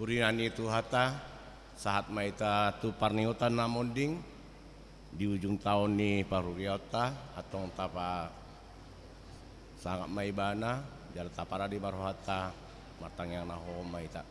Kurinani tu hata saat maita tu parniutan namonding di ujung tahun ni paruriota atau tapa sangat maibana jala tapara di barohata matang yang naho maita.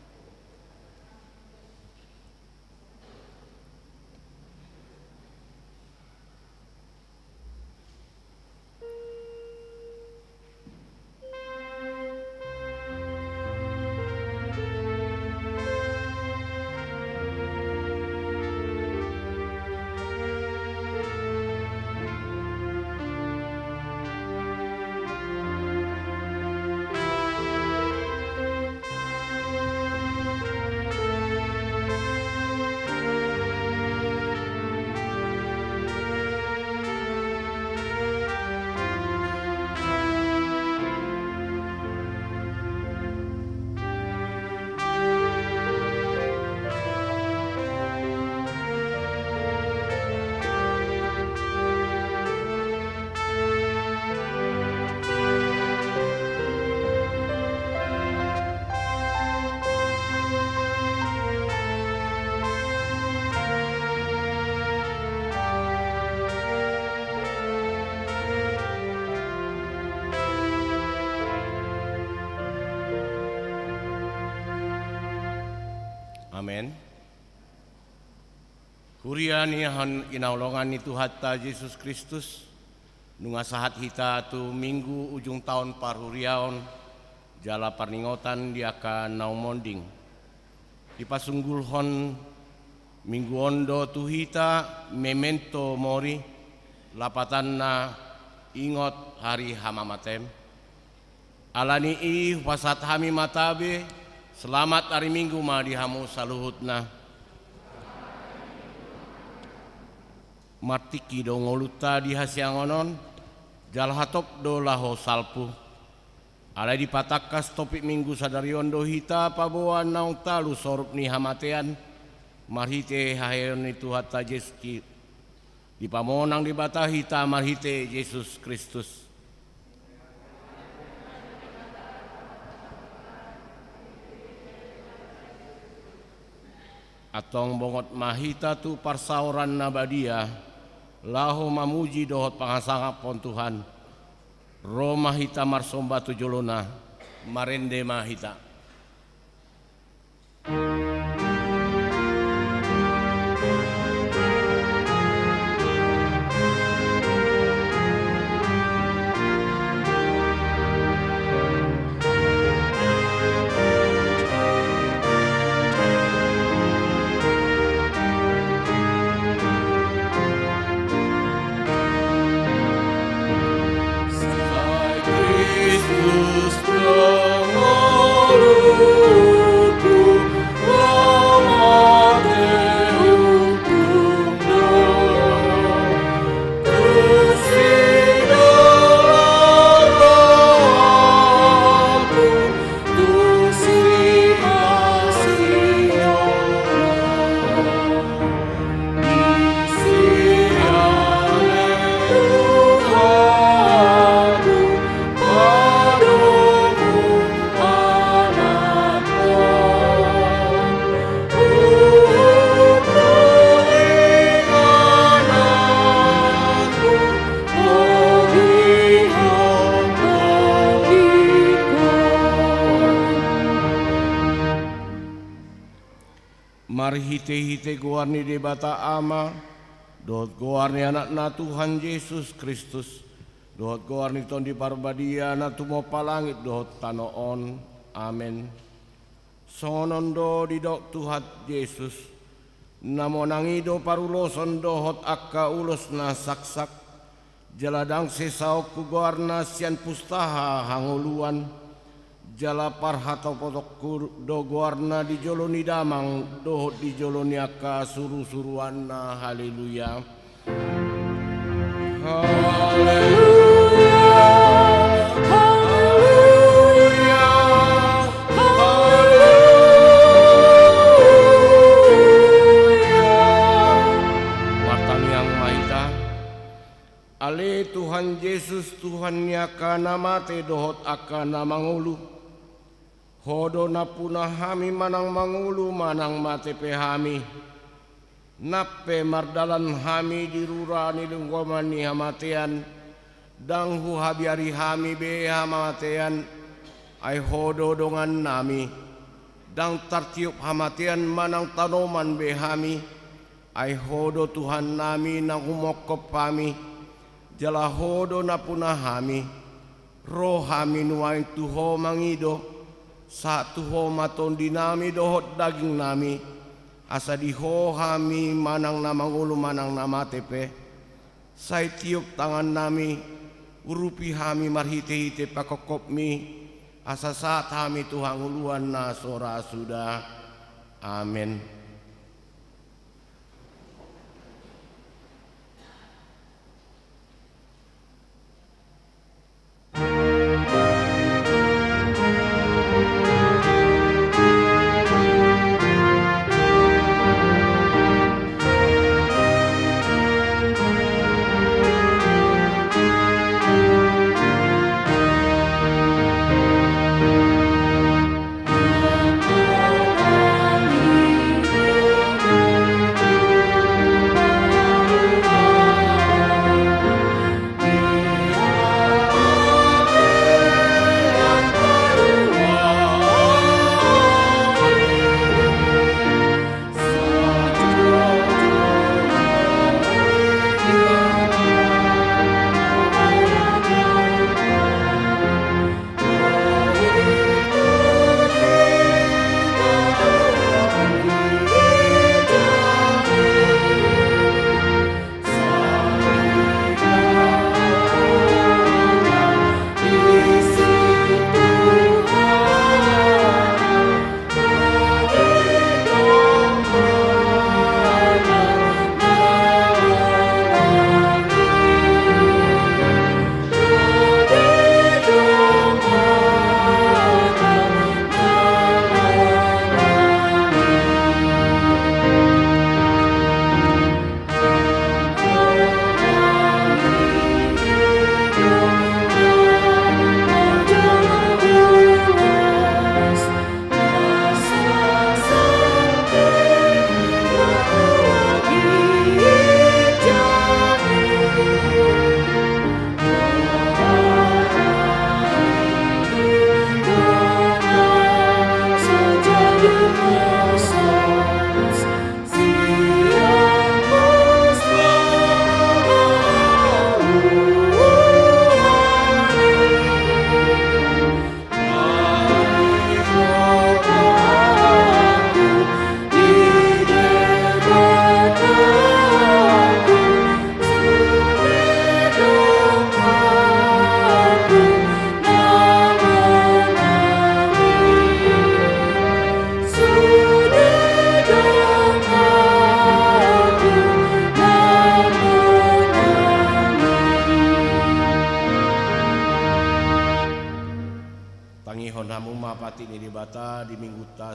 Amen. Kuriani han inaulongan itu hatta Yesus Kristus nungasahat hita tu minggu ujung tahun parhuriaon jala parningotan diaka naumonding dipasunggulhon minggu ondo tu hita memento mori lapatanna ingot hari hamamatem alani i wasat hami matabe. Selamat hari Minggu madihamu saluhutna. Martiki do ngoluta di hasiangonon jalhatop do laho salpu. Alai dipatakas topik Minggu sadarion do hita paboan naung talu sorup ni hamatean. Marhite hayon itu hatta Yesus. Dipamonang dibata hita marhite Yesus Kristus. Atong bongot mahita tu parsauran nabadia lahu mamuji dohot pangasangap pon Tuhan ro mahita marsomba tujuluna marende mahita. Mari hite-hite goarni debata ama, dohot goarni anakna Tuhan Yesus Kristus, dohot goarni ton di parbadia na tumo palangit dohot tanoon, amen. Sonon do di dok Tuhan Yesus, namo nangido paruloson dohot akka ulos na saksak, jaladang sesaok ku goarna sian pustaha hanguluan, jala parhato potokku do goarna di joloni damang dohot di joloni akka suru-suruanna haleluya. Haleluya, haleluya, haleluya. Wartan yang mahita ale Tuhan Yesus Tuhan nyaka namate dohot akka namangulu Hodo na punah hami manang mangulu manang matepe hami. Nape mardalan hami dirurani lungkomani hamatian. Danghu habiari hami be hamatian. Ai hodo dongan nami. Dang tartiup hamatian manang tanoman be hami. Ai hodo Tuhan nami nang humokop hami. Jala hodo na punah hami. Roh hami nuain tuho mangido. Satu ho maton dinami dohot daging nami asa diho hami manang namang ulu manang nama tepe sai tiup tangan nami urupi hami marhite-hite pakokop mi asa saat hami Tuhan uluan na sora sudah amin.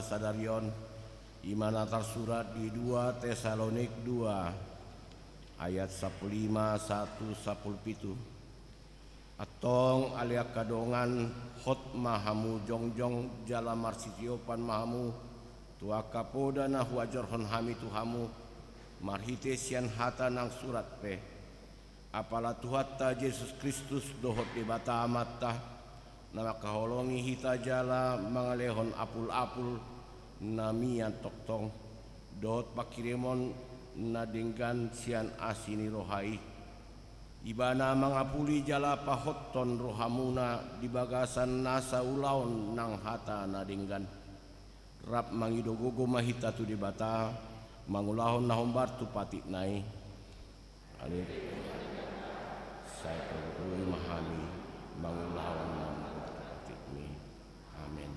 Sadarion imana tersurat di 2 Tesalonik 2 ayat 15 1 17 atong aliak kadongan hot mahamu jongjong jala marsitiopan mahamu tua kapoda na huajarhon hami tuhamu marhite sian hata nang surat pe apala tuhatta Yesus Kristus dohot di bata amatta nama kaholongi hita jala mangalehon apul-apul namian toktong dot pakirimon nadinggan sian asini rohai ibana mangapuli jala pahotton rohamuna di bagasan nasa ulaon nang hata nadinggan rap mangidogogo mahita tu di bata mangulahon nahombar tu patik nai alif saya perlu memahami mangulahon nang patik ni amin.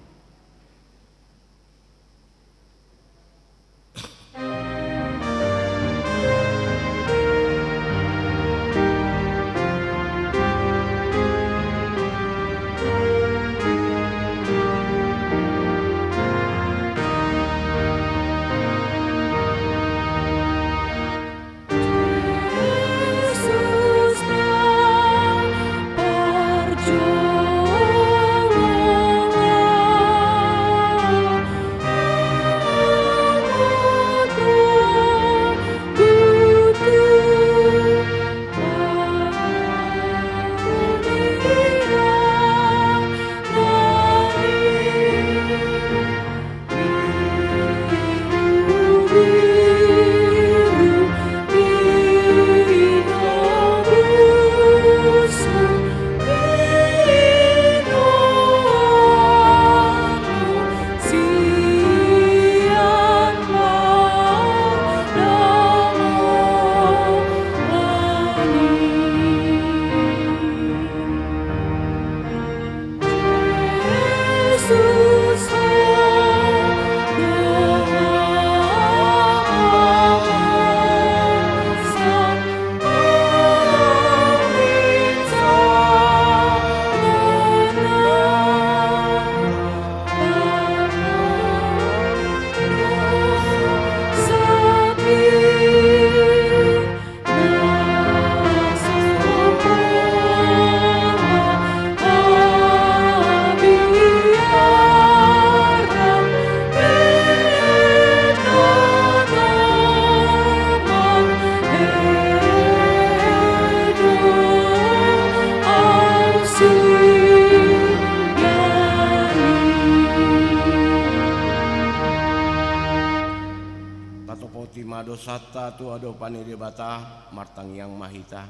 Sabta tu ado pani debata martang yang mahita.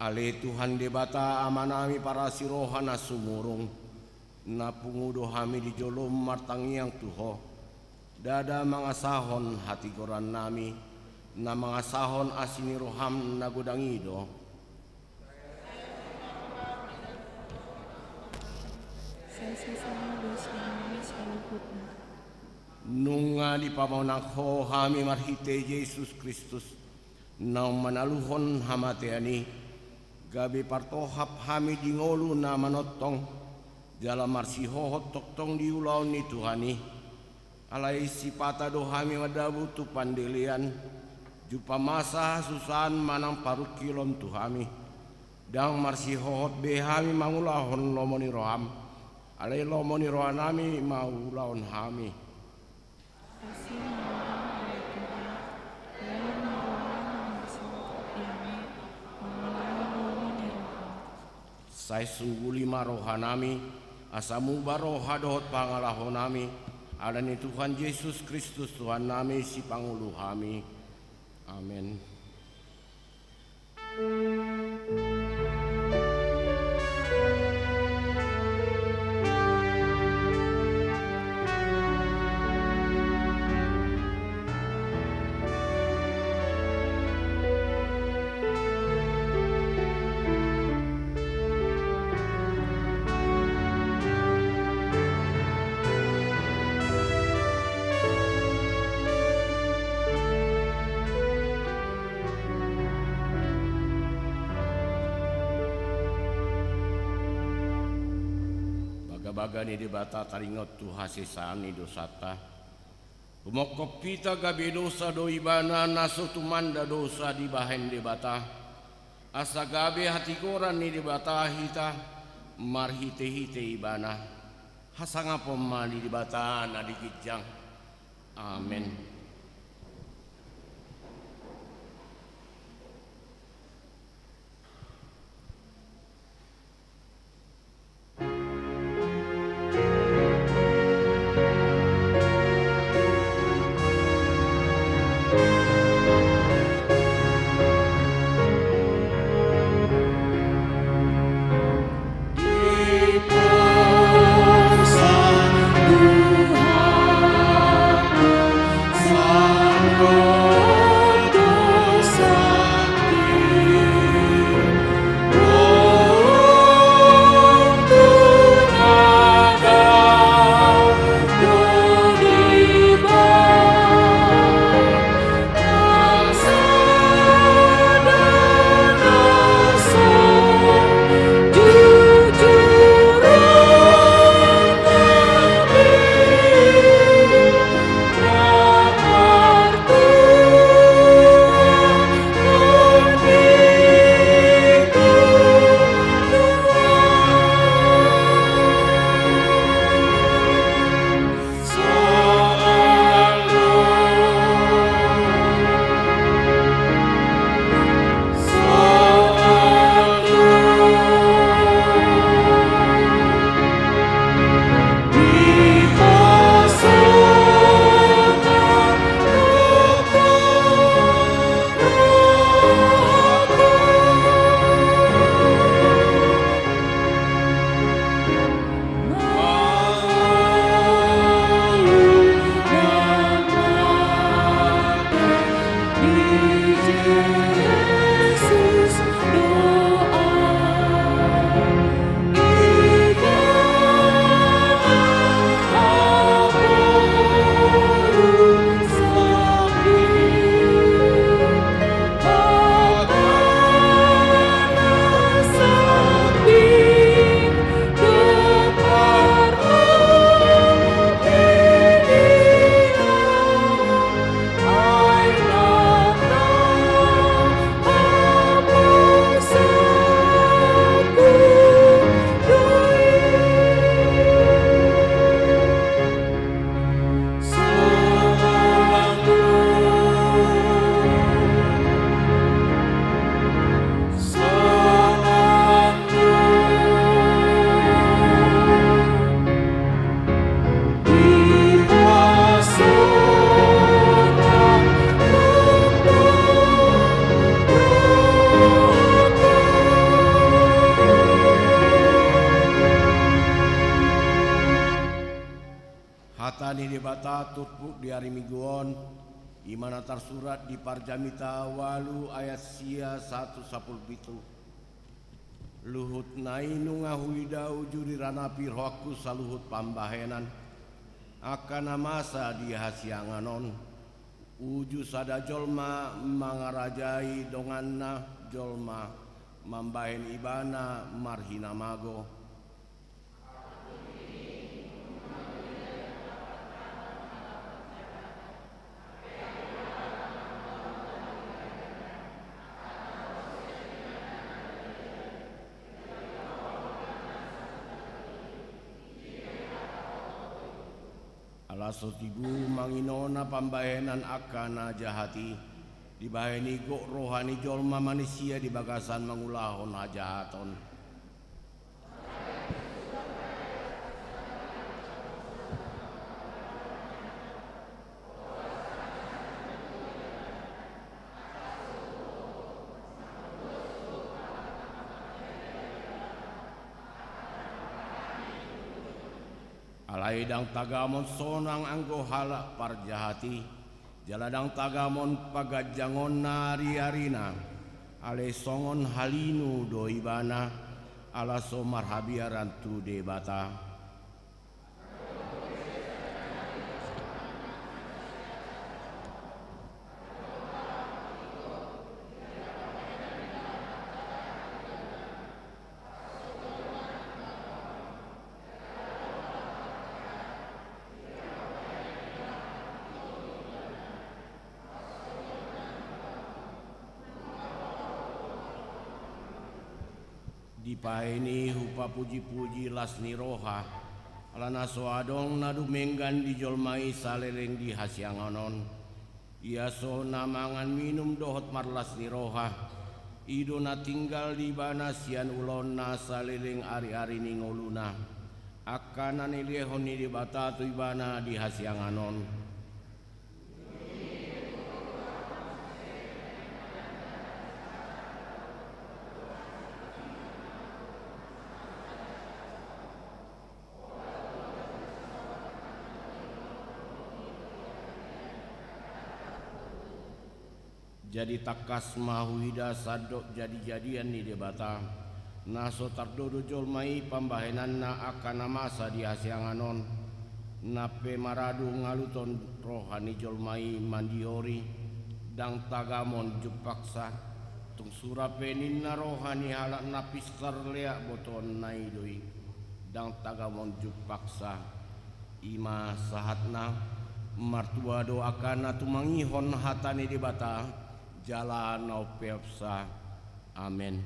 Ale Tuhan debata amanami para sirohana sumurung. Na pungudo hami di jolom martang yang tuho. Dada mangasahon hati goran nami. Na mangasahon asini roham na godangido. Sesama dosa kami saluputna. Nunga di pamonakho hami marhite Yesus Kristus. Na manaluhon hamateani. Gabi partohap hami di ngolu na manotong. Jala marsihohot toktong di ulau ni Tuhani. Alai sipata dohami madabu tu pandelian. Jupa masa susan manang parut kilon Tuhami. Dang marsihohot behami mangulahon lomoni roham. Alai lomoni rohanami maulahon hami. Kasih menolong oleh Tuhan, lalu menolong bersemangat kami, menolong menyerahkan. Saya sungguh lima rohanami, asamu baroha dohot pangalahonami, adani Tuhan Yesus Kristus Tuhan nami si pangulu hami. Amin. Bagani debata taringot tu hasisani dosata. Umokop kita gabi dosa do ibana naso tumanda dosa di bahen debata. Asa gabe hati koran ni debata hita marhite hite ibana. Hasanga pemali debata na dikijang. Amin. Sa bata tutpuk di hari mingguon imana tersurat di Parjamita walu ayat sia 1 sapul pitu. Luhut nainu ngahuida ujuri ranapi rohku saluhut pambahenan akana masa dihasianganon uju sada jolma mangarajai donganna jolma mambahen ibana marhina mago. Alaso tibu manginona pambahenan akana jahati dibaheni gok rohani jolma manusia di bagasan mangulahon hajahaton. Alaidang tagamon sonang anggo halak parjahati jaladang tagamon pagajangon nari-arina ale songon halinu doibana ala somar habiaran tu debata. Dipaeni hupa puji-puji lasni roha alana soadong nadu menggan dijolmai saleleng di hasianganon ia so namangan minum dohot marlasni roha idona tinggal di bana sian ulona saleleng ari-ari ningoluna akana nilihoni di batatu ibana di hasianganon. Jadi takas mahuida sadok jadi-jadian di debata naso tardodo jolmai pambahenan na akana masa di hasianganon nape maradu ngaluton rohani jolmai mandiori dang tagamon jupaksa tung surapenin na rohani halak napis terleak boton naidoi dang tagamon jupaksa ima sahatna martua doakana tumangihon hatani debata jalan au pepsa. Amin.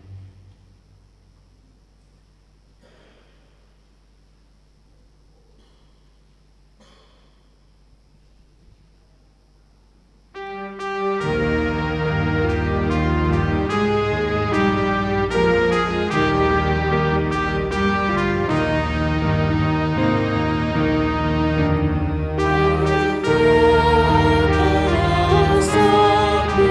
Sabu,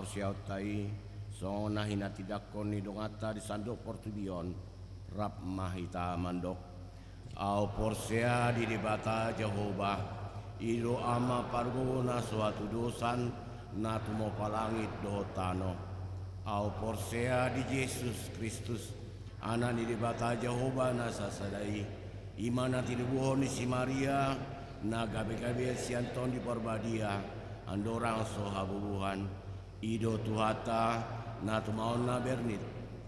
porsiautai sona hina tidak koni dongata di sandok portudion rap mahita mandok au porsia di debata Jehovah ido ama pargona suatu dosan na tumo palangit dohotano au porsia di Yesus Kristus ana di debata Jehovah na sasadai imana tinubuhon si Maria na gabe-gabe sianton di porbadia andorang sohabubuhan ido tuhata na tumaon na bernit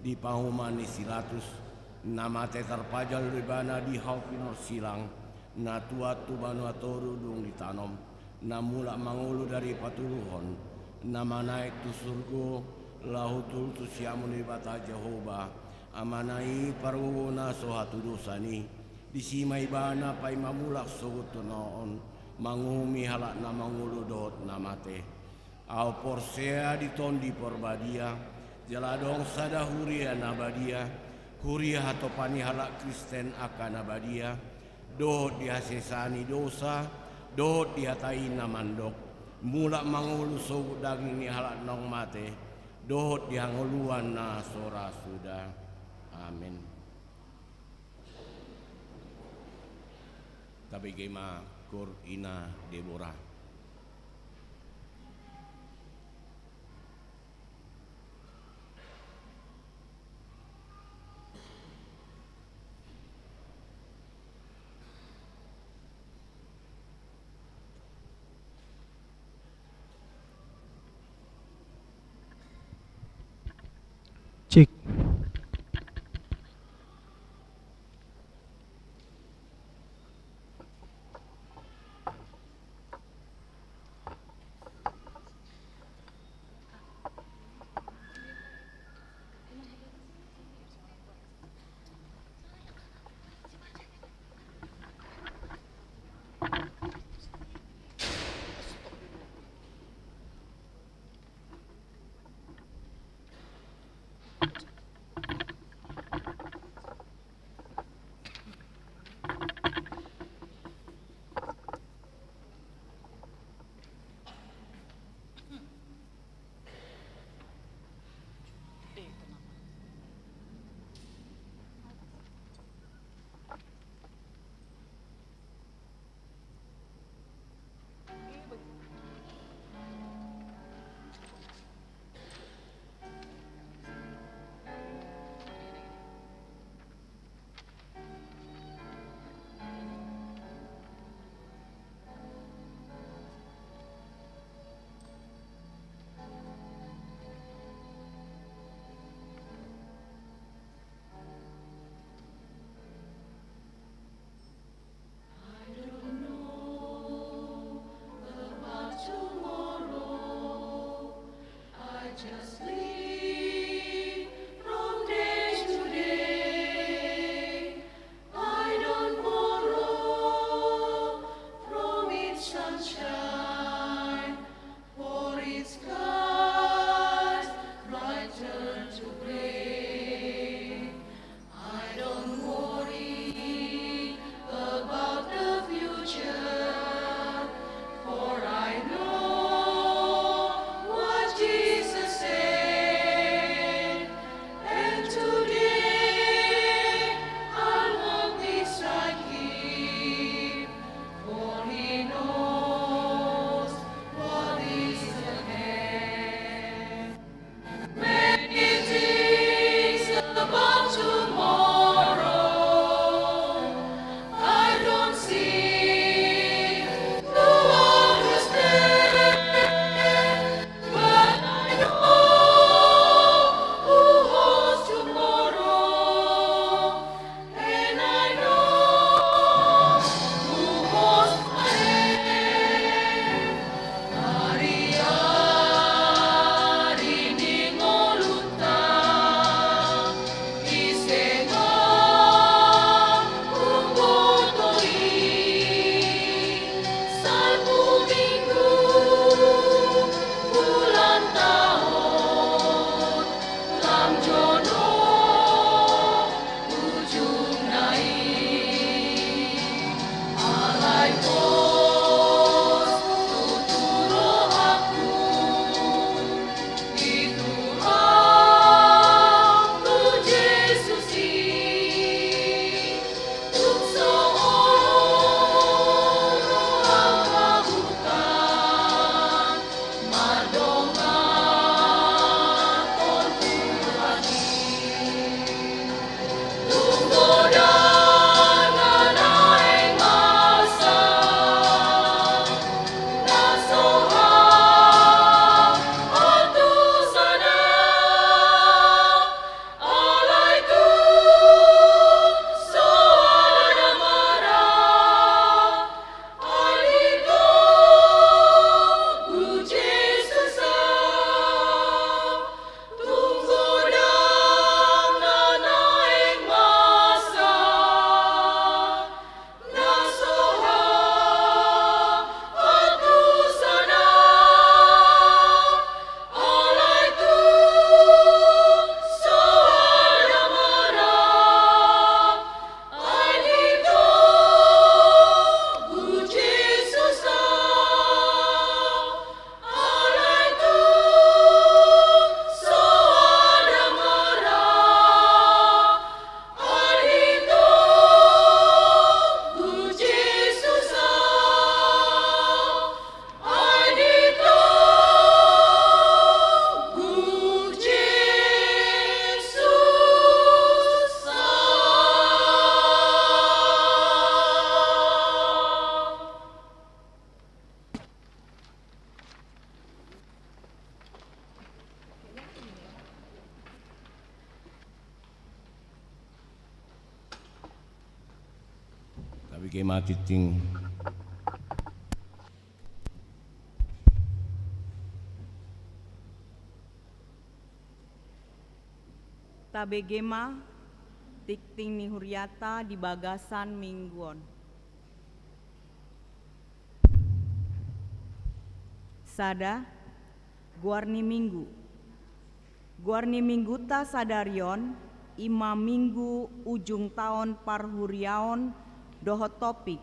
di pahuman ni silatus nama te terpajal ribana di haupinor silang na tuatu banu atoru dung ditanom na mulak mangulu dari patuluhon na naik tu surgo lahutul tu siamun di bata Jehovah amanai parwuna sohatu dosani disimai bana pai mamulak sogut tunaon mangumi halak na mangulu dot namate au porsea di tondi porbadia jaladong sada huria nabadia huria hatopani halak Kristen akan nabadia dot dihasesani dosa dot dihatai namandok mulak mangulu sogut daging ni halak nong mate dot dihanguluan na sora sudah amin. Tapi kema kur ina Deborah. Cik. Bike mati ting. Tabegema tikting ni Huriata di bagasan mingguon. Sada guarni minggu. Guarni minggu ta sadarion ima minggu ujung tahun parhuriaon dohot topik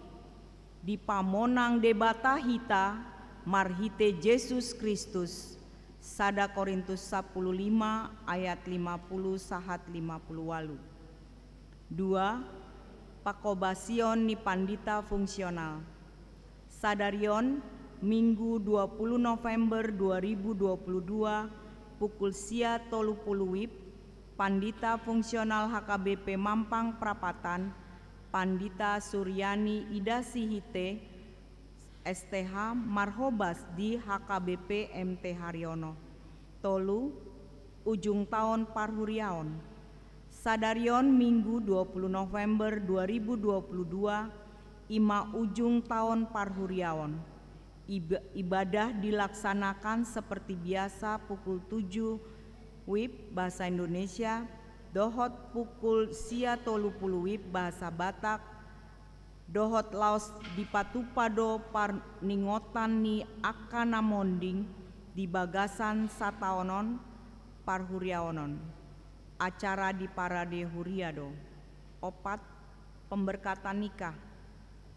di pamonang debata hita marhite Yesus Kristus. Sada Korintus 15 ayat 50 sahat 58. 2. Pakobasion ni pandita fungsional. Sadarion Minggu 20 November 2022 pukul sia 30 WIB Pandita fungsional HKBP Mampang Prapatan Pandita Suryani Ida Sihite STH Marhobas di HKBP MT Haryono. Tolu ujung tahun parhuriaon. Sadarion Minggu 20 November 2022 ima ujung tahun parhuriaon. Ibadah dilaksanakan seperti biasa pukul 7 WIB bahasa Indonesia, dohot pukul sia 30 WIB bahasa Batak, dohot laos di patupado parningotan ni akana monding di bagasan sataonon parhuriaonon. Acara di parade huriado. 4. Pemberkatan nikah.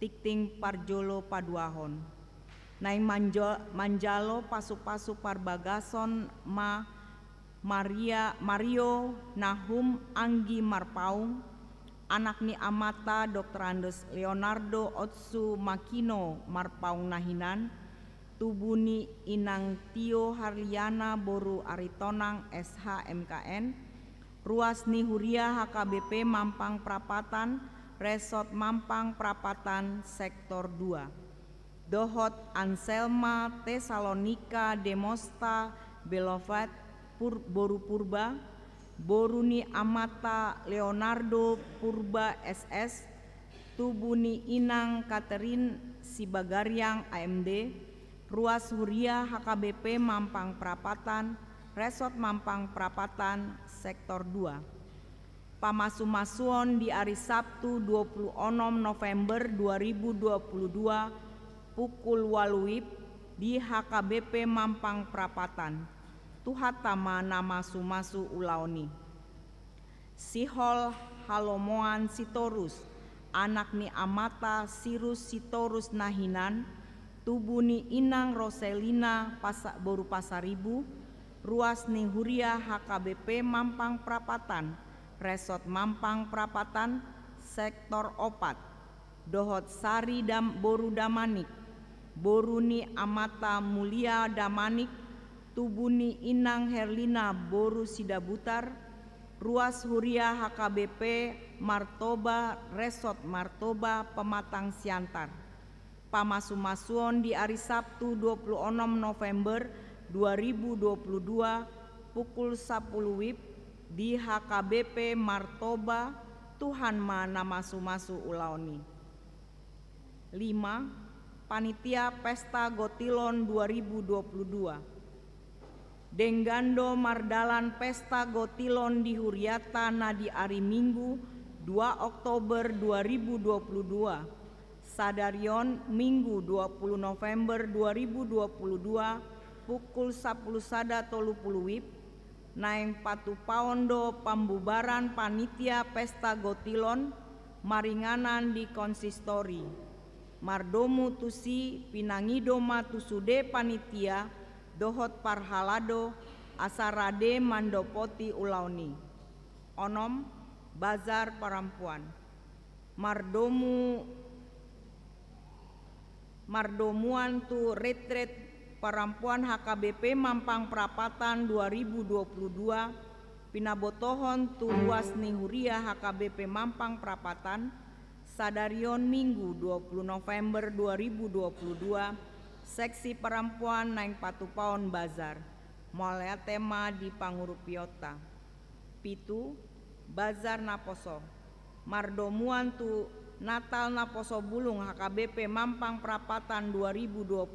Tikting parjolo paduahon. Nai manjalo pasu-pasu parbagason Mario Nahum Anggi Marpaung, anak ni amata Dr. Andes Leonardo Otsu Makino Marpaung Nahinan, tubuni inang Tio Harliana Boru Aritonang SH MKN, ruas ni Huria HKBP Mampang Prapatan, Resort Mampang Prapatan Sektor 2. Dohot Anselma Tesalonika Demosta Belovat Boru Purba, Boruni Amata Leonardo Purba SS, Tubuni Inang Catherine Sibagaryang AMD, Ruas Huria HKBP Mampang Prapatan, Resort Mampang Prapatan Sektor 2. Pamasu-masuon di hari Sabtu 26 November 2022 pukul 8 WIB di HKBP Mampang Prapatan. Tuhatama nama sumasu ulaoni. Sihol Halomoan Sitorus, anak ni amata Sirus Sitorus Nahinan, tubuni inang Roselina Boru Pasaribu, ruas ni Huria HKBP Mampang Prapatan, Resort Mampang Prapatan, Sektor 4. Dohot Sari Boru Damanik, Boruni Amata Mulia Damanik, tubuni inang Herlina Boru Sidabutar, ruas Huria HKBP Martoba, Resort Martoba Pematang Siantar. Pamasu-masuon di hari Sabtu 26 November 2022 pukul 10 WIB di HKBP Martoba. Tuhan mana masu-masu ulaoni. 5. Panitia Pesta Gotilon 2022. Denggando mardalan Pesta Gotilon di Huriata na di hari Minggu 2 Oktober 2022. Sadarion Minggu 20 November 2022 pukul 10 sada 30 WIB. Naing patu paundo pembubaran panitia Pesta Gotilon maringanan di konsistori. Mardomu tusi pinangidoma tusude panitia dohot parhalado asarade mandopoti ulauni. Onom bazar perempuan. Mardomuan tu retret perempuan HKBP Mampang Prapatan 2022 pinabotohon tu ruas ni Huria HKBP Mampang Prapatan. Sadarion Minggu 20 November 2022 seksi perempuan naing patupaon bazar mulai tema di Pangurupiota. Pitu bazar naposo mardomuan tu Natal Naposo Bulung HKBP Mampang Prapatan 2022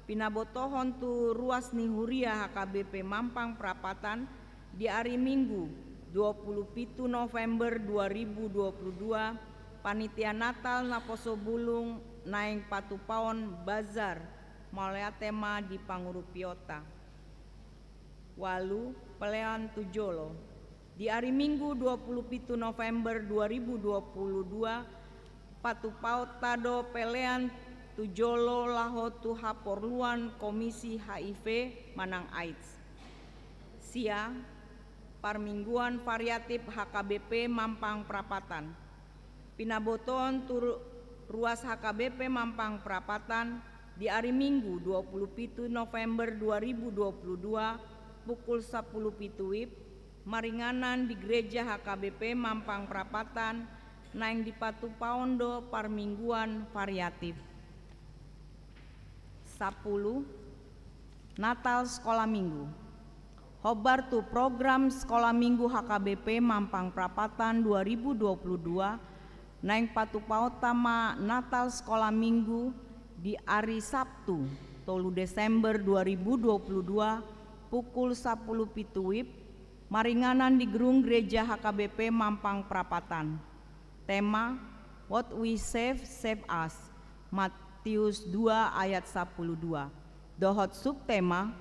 pinabotohon tu ruas nihuria HKBP Mampang Prapatan di hari Minggu 27 November 2022 panitia Natal Naposo Bulung naing patupaon bazar malaya tema di Pangurupiota. Walu pelean tujolo di hari Minggu 27 November 2022 patupaut tado pelean tujolo lahotu haporluan Komisi HIV Manang AIDS. Sia parmingguan variatif HKBP Mampang Prapatan. Pinaboton ruas HKBP Mampang Prapatan di hari Minggu 27 November 2022 pukul 10 WIB maringanan di gereja HKBP Mampang Prapatan naing di Patu Paundo parmingguan variatif. 10. Natal Sekolah Minggu. Hobar tu program Sekolah Minggu HKBP Mampang Prapatan 2022 naing Patu Pautama Natal Sekolah Minggu di hari Sabtu 3 Desember 2022 pukul 10 WIB maringanan di gerung gereja HKBP Mampang Prapatan. Tema What We Save Us, Matius 2 ayat 12. Dohot subtema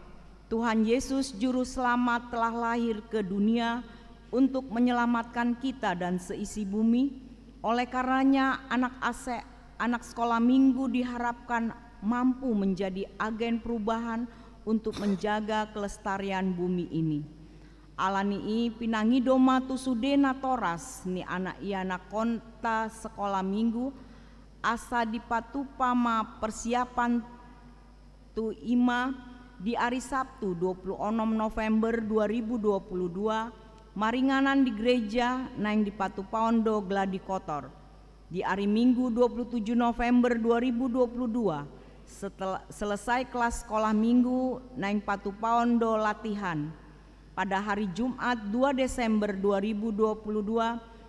Tuhan Yesus Juru Selamat telah lahir ke dunia untuk menyelamatkan kita dan seisi bumi. Oleh karenanya anak sekolah minggu diharapkan mampu menjadi agen perubahan untuk menjaga kelestarian bumi ini. Alani pinangi doma tu sudena toras ni anak iana konta sekolah minggu asa dipatupama persiapan tu ima di hari Sabtu 26 November 2022 maringanan di gereja naing di Patupaondo Gladi Kotor. Di hari Minggu 27 November 2022 setelah selesai kelas sekolah minggu naing Patupaondo latihan. Pada hari Jumat 2 Desember 2022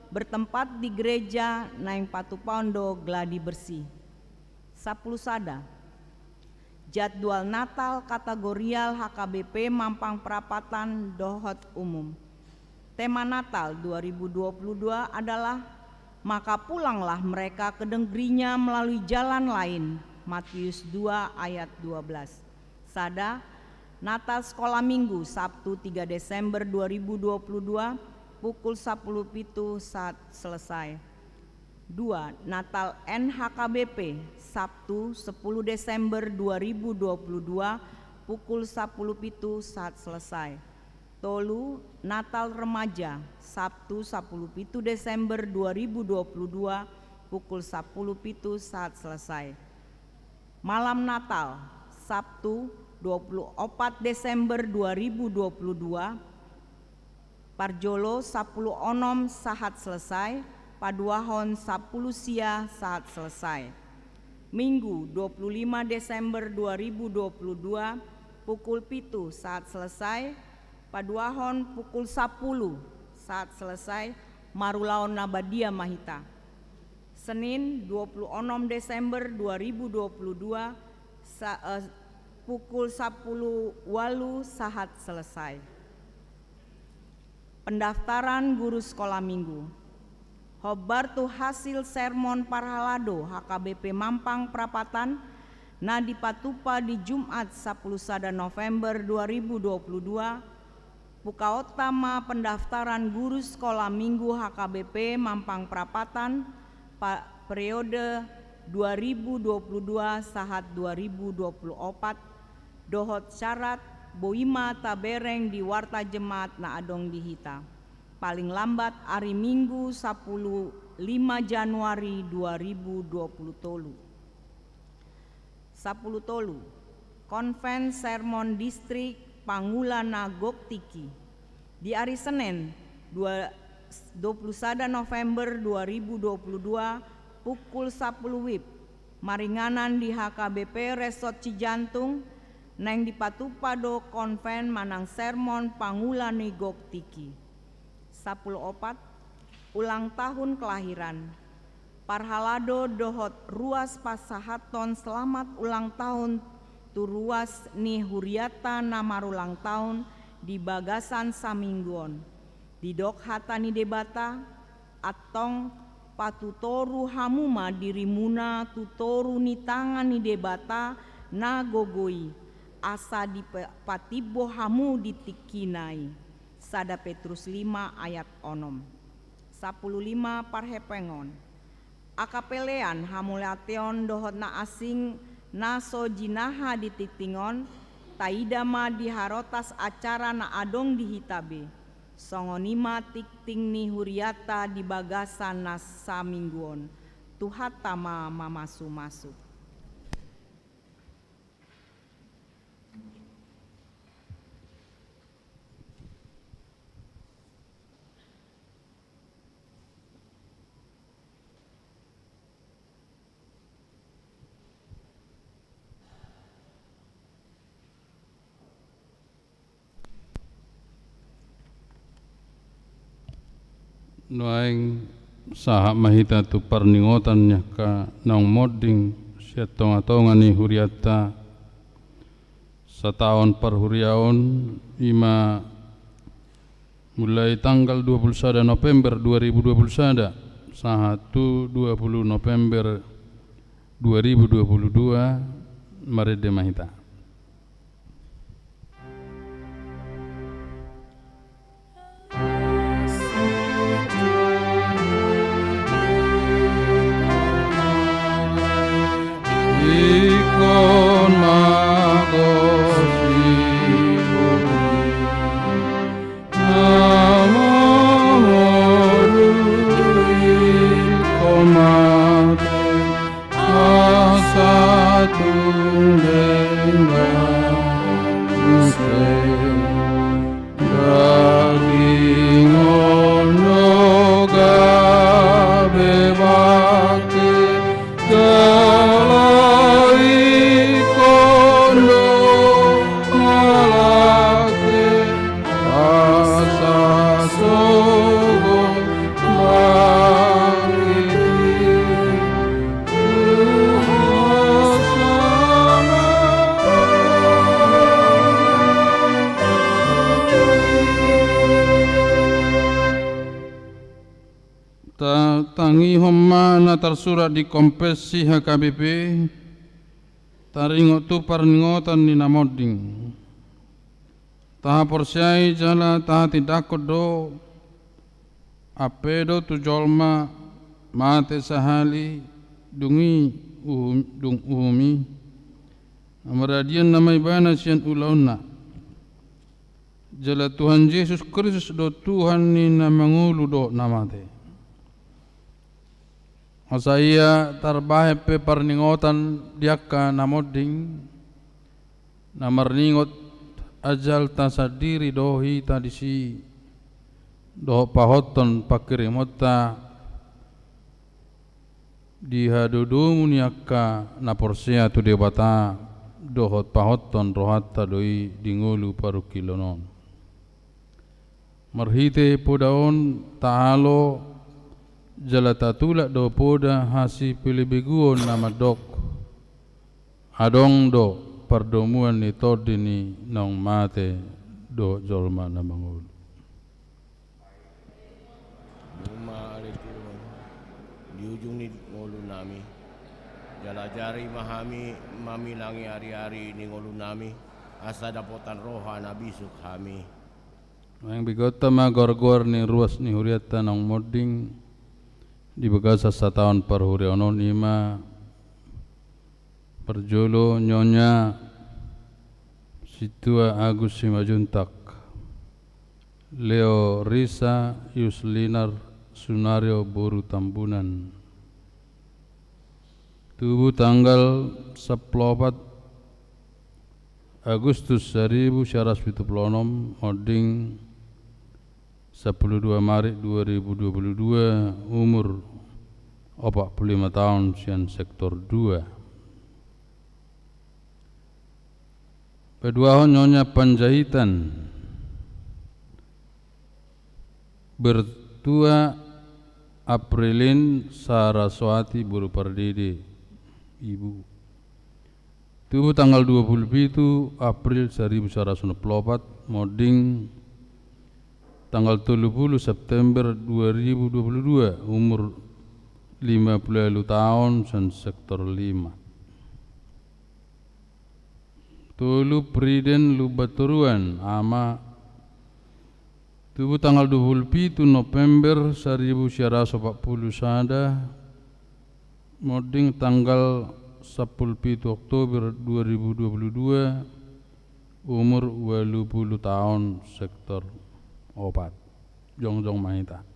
bertempat di gereja naing Patupaondo Gladi Bersih. 10 Sada. Jadwal Natal kategorial HKBP Mampang Prapatan Dohot Umum. Tema Natal 2022 adalah maka pulanglah mereka ke negerinya melalui jalan lain. Matius 2 ayat 12. Sada Natal Sekolah Minggu Sabtu 3 Desember 2022 pukul 10 WIB saat selesai. 2. Natal NHKBP Sabtu 10 Desember 2022 pukul 10 WIB saat selesai. Tolu Natal Remaja Sabtu 10 Desember 2022 pukul 10 WIB saat selesai. Malam Natal Sabtu 24 Desember 2022 Parjolo 10 onom saat selesai, paduahon 10 sia saat selesai. Minggu 25 Desember 2022 pukul 7 saat selesai, paduahon pukul 10 saat selesai, marulaon nabadia mahita. Senin 26 Desember 2022 pukul 10 walu saat selesai. Pendaftaran guru sekolah minggu. Hobar tu hasil sermon parhalado HKBP Mampang Prapatan na dipatupa di Jumat 10 Sada November 2022. Pukaotama pendaftaran guru sekolah minggu HKBP Mampang Prapatan periode 2022 sahat 2024 dohot syarat boima tabereng di warta jemaat na adong dihita paling lambat hari Minggu 5 Januari 2020 tolu. 10 tolu Konven Sermon Distrik Pangulana Goktiki di hari Senin 21 November 2022 pukul 10 WIB maringanan di HKBP Resort Cijantung neng dipatupado konven manang sermon Pangulani Goktiki. 10 ulang tahun kelahiran Parhalado dohot ruas pasahaton selamat ulang tahun tu ruas ni Huriata namarulang tahun di Bagasan Samingguon. Di dok hatani debata atong patutoru hamuma dirimuna tutoru ni tangan ni debata na gogoi asa di patibo hamu ditikinai. Sada Petrus 5 ayat 6. 15 parhepengon. Akapelean hamulateon dohot na asing naso jinaha dititingon taidama diharotas acara na adong dihitabe. Songonima tikting ni Huriata di Bagasan na Samingguon. Tuhatama mamasu-masu. Noaing saha mahita tu parningotannya ka naung moding siatonga-tonga ni Huriata setahun perhuriaon ima mulai tanggal 21 November 2021 saha tu 20 November 2022 marede mahita. Ikon magosibu namamu ikon mate asatung dengan daging ono gabe bakti tangi homma na tersurat di kompesi HKBP taringot tu parningotan ni namoding taha porsiai jala taha tidakut do apedo tu jolma mate sahali dungi dung umi amaradian namai bana sian ulauna jala Tuhan Yesus Kristus do Tuhan ni namangulu do namate. Saya terbaik pe parningotan diaka namoding namarningot ajal tasadiri dohi tadisi doh pahoton pakirimota dihadudumu niaka naporsia tu debata dohot pahoton rohata doi dingulu paru kilonon marhite podaon taalo jala tatula do poda hasi pilibeguon nama dok adong do pardomuan ni tordini nong mate do jolma namangul Duma alitu di ujung ni ngolu nami jala jari mahami mami langi hari-hari ni ngolu nami asa dapotan roha nabi sukhami yang bigota ma gor-gor ni ruas ni Huriata nong moding di Bagasa setahun perhurianon ima perjolo nyonya Situa Agus Simajuntak Leo Risa Yuslinar Sunario Boru Tambunan tubuh tanggal 14 Agustus 1976 moding 12 Maret 2022 umur 45 tahun sian sektor 2 kedua nyonya Panjaitan bertua Aprilin Saraswati Buru Pardede, Ibu. Tubuh tanggal 27 April 1994, Moding tanggal 30 September 2022, umur 50 tahun dan sektor 5. Tulu Priden Lubaturuan Ama. Tubuh tanggal 27 November 1940 sada, Moding tanggal 17 Oktober 2022, umur 20 tahun, sektor 4. Jongjong Mahita.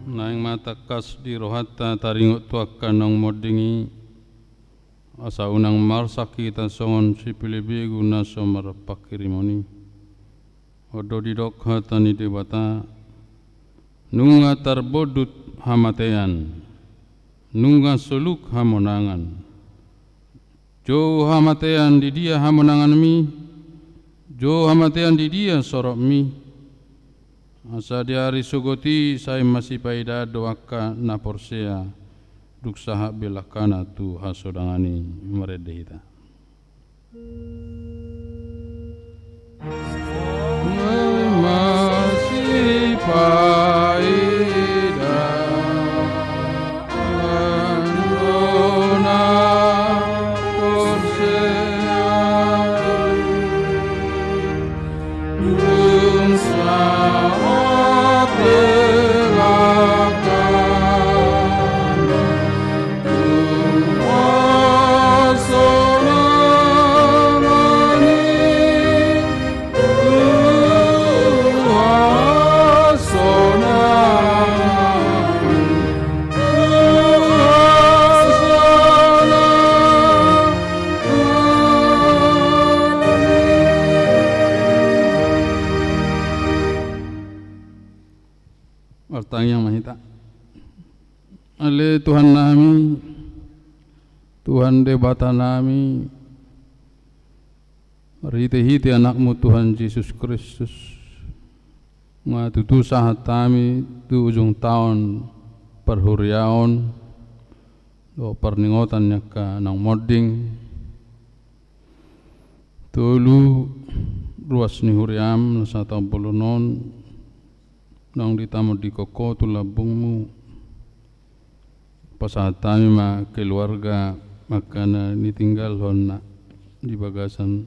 Naing mata kas di rohata taringut tuakan nang modingi asa unang marsaki tan songon sipili begu na somar pakirimoni odo didok hatani debata nunga tarbodut hamatean nunga suluk hamonangan jo hamatean di dia hamonangan mi jo hamatean di dia sorok mi. Asa di hari sugoti saya masih paida doaka na porsea duk saha belakana tu hasodangani meredehita. Masih paida andona porsea duk saha Yang mahita ale Tuhan nami Tuhan debata nami rite-hite anakmu Tuhan Yesus Kristus ngatutu sahat kami tu ujung tahun perhuriaon do perningotan nyaka nang moding tulu ruas ni huriam nasa tampulunon nang ditamu di koko tu labungmu pasahat kami ma keluarga makana nitinggal honna di bagasan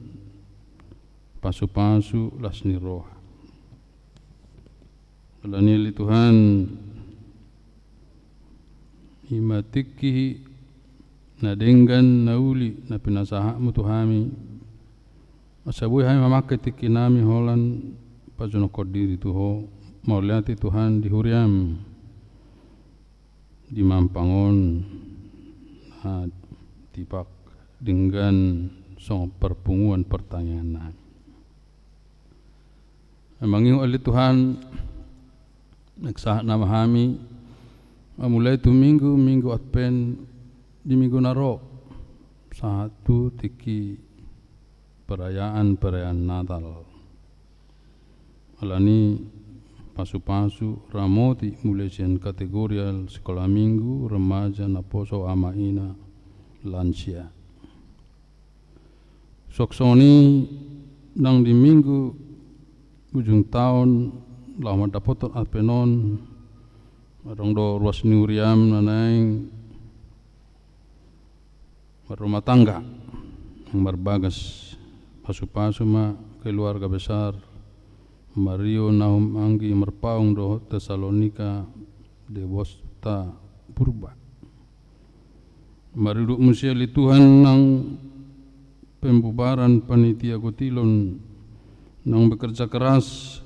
pasu-pasu lasni roha alani Tuhan himatikihi nadenggan nauli na pinasahamu Tuhami asabuhi hami mamaketiki nami holan pajono kodiri tuho mauliati Tuhan di huriam di Mampangon tipak dengan song perpunguan pertanyaan emangin oleh Tuhan nagsahat na mahami mulai tu minggu Advent di minggu naro satu tiki perayaan Natal alani pasu-pasu ramoti mulai sian kategorial sekolah minggu remaja naposo amaina lansia soksoni nang di minggu ujung tahun lama dapoton alpenon Arong do ruas niuriam nanaing berumah tangga yang berbagas, pasu-pasuma keluarga besar, Mario Nahum Anggi Merpaung do Tesalonika Dewosta Purba. Mariduk musiali Tuhan nang pembubaran panitia Gotilon nang bekerja keras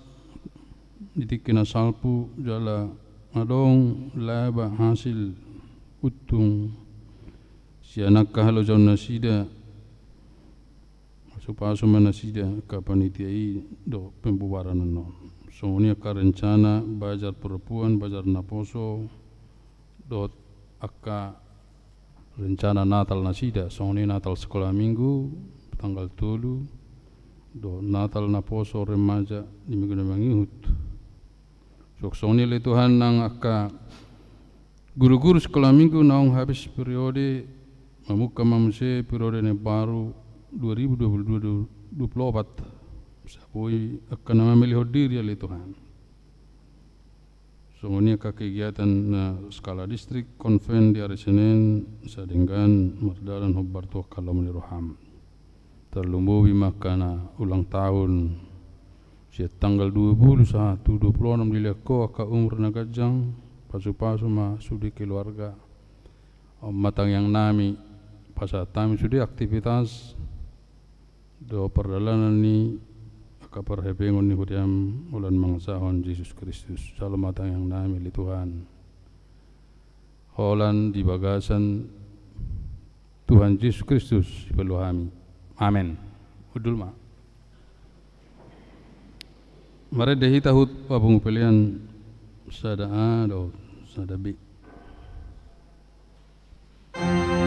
ditikina salpu jala adong laba hasil utung si anak kahalo jaun nasida supaya nasida ka panitia i do pembubaran non sonia ka rencana bajar perempuan bajar naposo dot aka rencana Natal nasida sonia Natal sekolah minggu tanggal 7 do Natal naposo remaja di minggu mangihut soksoni le Tuhan nang aka guru-guru sekolah minggu naung habis periode memuka mamse periode ne baru 2022-24 sapoi akan memilih diri le Tuhan. Soalnya kegiatan skala distrik konven di hari Senin sedangkan merdalan hobar tuh kalau meniroham terlumbu bimakana ulang tahun tanggal 21 26 dileko ka umur nagajang pasu-pasu ma sudi keluarga matang yang nami pasatami sudi aktivitas do perjalanan ni ka perhebengon ni huriam ulan mangsahon Yesus Kristus salam matang yang nami li Tuhan holan di bagasan Tuhan Yesus Kristus peluhami amin udul ma mare dehi tahut pabung pilihan sada A do sada B. Jesus Christ.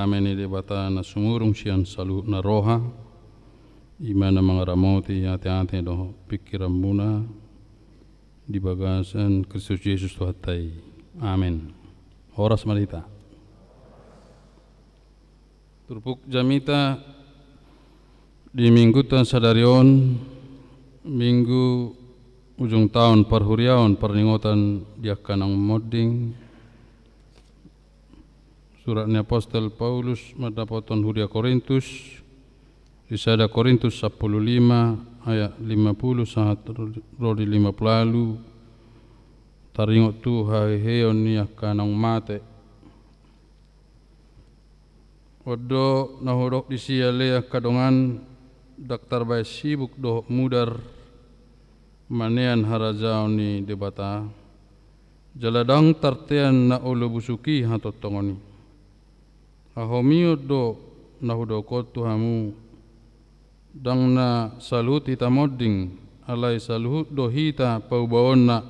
kami ni debata na sumurung siyan saluh na roha imana mga ramoti hati-hati do pikiran muna di bagasan Kristus Yesus Tuhatai. Amin. Horas marita. Turpuk jamita di minggu tan sadarion minggu ujung tahun perhuriaon perninggotan diakanang modding suratnya Apostol Paulus madapoton huria Korintus Risada Korintus 15 ayat 50 sahat rodi 50 lalu taringot tu heon ni akanang mate odo nahodok disiale kadongan daktar bay sibuk doh mudar manean harajao ni debata jaladang tartean na ulo busuki hatotongoni ahomio do nahodok tuhamu dang na saluhut ita modding alai saluhut do hita paubaon na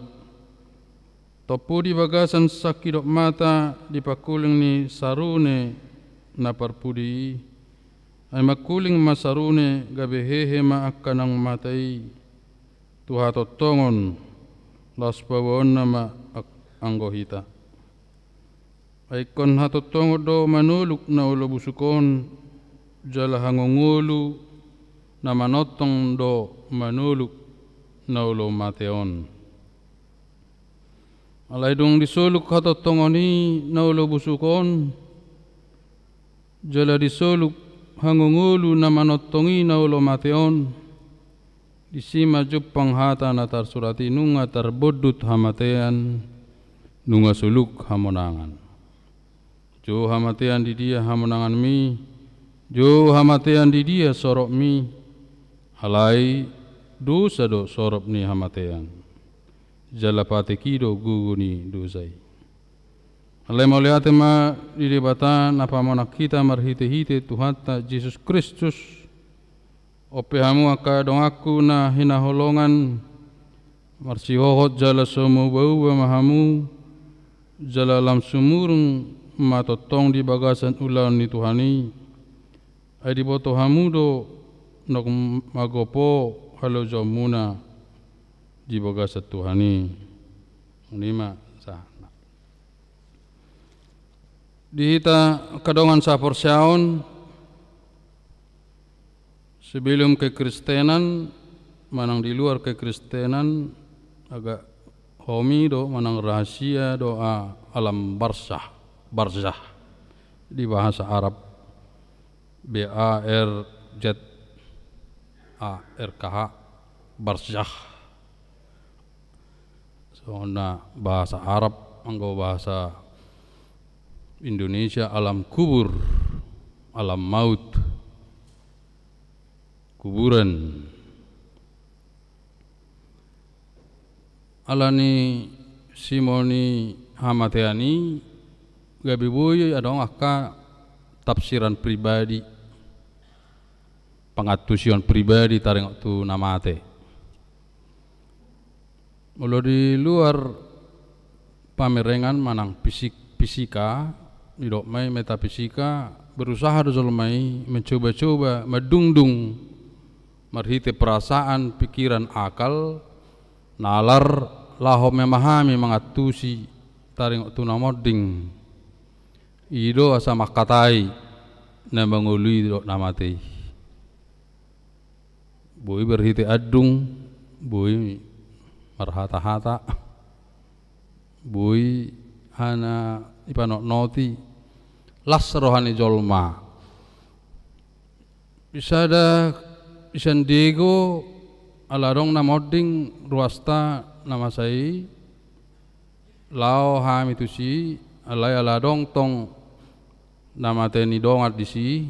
topu di bagasan sakidok mata di pakuling ni sarune na parpudi ay makuling masarune gabe hehe maakanang matai tuha totongon las paubaon na anggo hita ay kon hatotongo do manuluk na ulo busukon jala hangongulu na manotong do manuluk na ulo mateon. Alay dong disuluk hatotongoni na ulo busukon, jala disuluk hangungulu na manotongi na ulo mateon, disima jupang hata na tarsurati nunga tarbodut hamatean, nunga suluk hamonangan. Jo hamatean di dia hamonangan mi, jo hamatean di dia sorok mi, halai dosa do sorop ni hamatean jalapate kido gugu ni dosai halai mauliate ma di debatan apa monak kita marhite-hite Tuhata Yesus Kristus ope hamu aka dong aku na hinaholongan marsihohot jala somu bau mahamu jala lam sumurung matotong di bagasan ulan ni Tuhani ai di boto hamu do nok magopo halo jomuna di bagasat Tuhani unima sana dihita kadongan saporsaon sebelum kekristenan manang di luar kekristenan agak homi do manang rahasia doa alam barzah di bahasa Arab BARZ RKH barzah soalnya bahasa Arab anggo bahasa Indonesia alam kubur alam maut kuburan alani simoni hamateani gabi boy adong aka tafsiran pribadi pangatusion pribadi taring tu namate. Mula di luar pamerengan manang fisika, idok mai metafisika berusaha dozolmai mencoba-coba medungdung marhite perasaan, pikiran, akal, nalar laho memahami mangatusi taring tu namoding. Ido asa makatai na mangului dok namate. Boi berhiti adung, boi marhata-hata, boi hana ipanok noti, las rohani jolma. Bisa ada isan Diego alarong na modding ruasta nama sai, lao ham itu si, alai aladong tong nama teni dongat di si,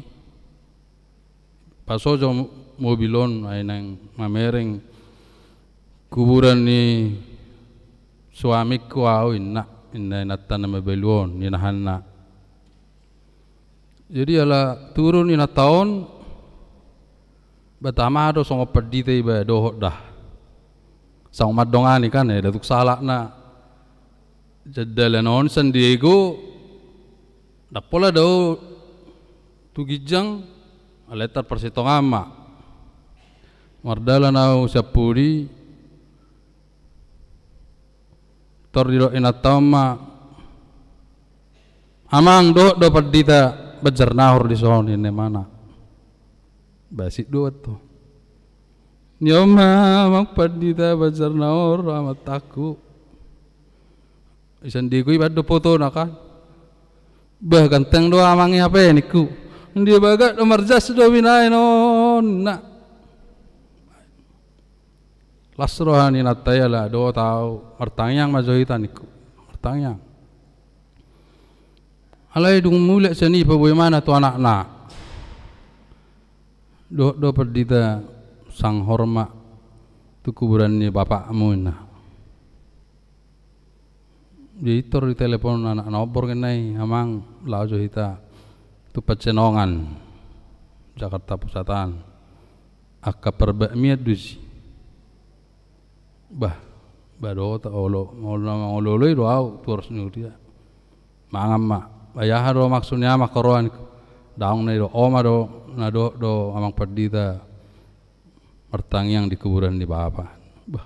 pasojo mobilon ay nang mamereng kuburan ni suami ko inna natan na mabelon ni nahanna jadi ala turun ina taon batama do songo pedite ba dohot dah sang madongani kan datuk salak na jadalan on San Diego dapola do Tugijang aletar persitongama mardala nau sapuri tordiro inatama amang do perdita bejar nahur di sohon ini mana basi dua tuh nyoma mang perdita bejar nahur amat aku isan di kui badu foto naka bah ganteng doa amangi apa ya niku dia bagat nomor jas do winai non nak lasrohani nataya lah do tahu martanyang majohitan niku martanyang alai dung mulai seni bagaimana tu anak-anak do perdita sang hormat tu kuburan ni bapakmu nah diitor di telepon anak nobor kenai amang lau johita tu Pecenongan Jakarta Pusatan akka perbakmiat dusi bah bado ta olo ngolo do au turs dia mangam mak bayah do maksudnya makaroan daung na do oma do na do amang perdita pertangiang di kuburan di bapa bah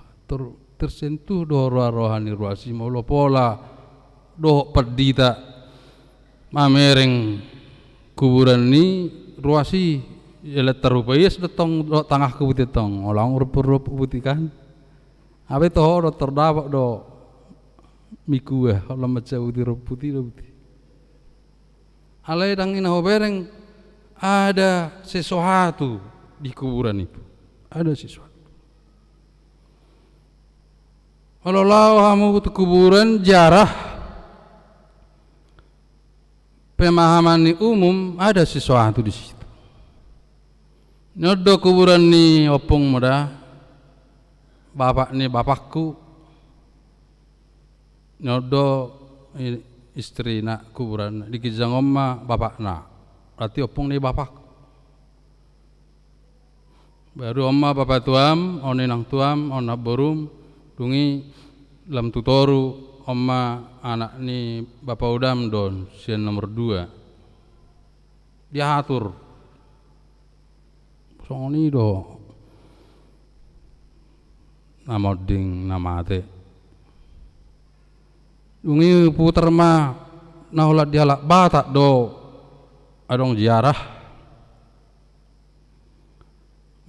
tersentuh do rohani ruasi molo pola do perdita mamereng kuburan ni ruasi jelet terupayas datang do tangah kebuti tong olang rup butikan abe to do terdapat do miku kalau macam putih do putih alai dangin hobereng ada sesuatu di kuburan itu ada sesuatu kalau lau hamu ke kuburan jarah pemahaman ni umum ada sesuatu di situ. Nyodo kuburan ni opung muda, bapak ni bapakku, nyodo istri nak kuburan dikijang omma bapak nak, berarti opung ni bapak. Baru omma bapak tuam, oni nang tuam, ona borum, dungi lam tutoru. Oma anak ni bapak udam don sian nomor 2 dia atur songoni do nama ding nama ate dungi puter ma nahulat dia lak batak do adong ziarah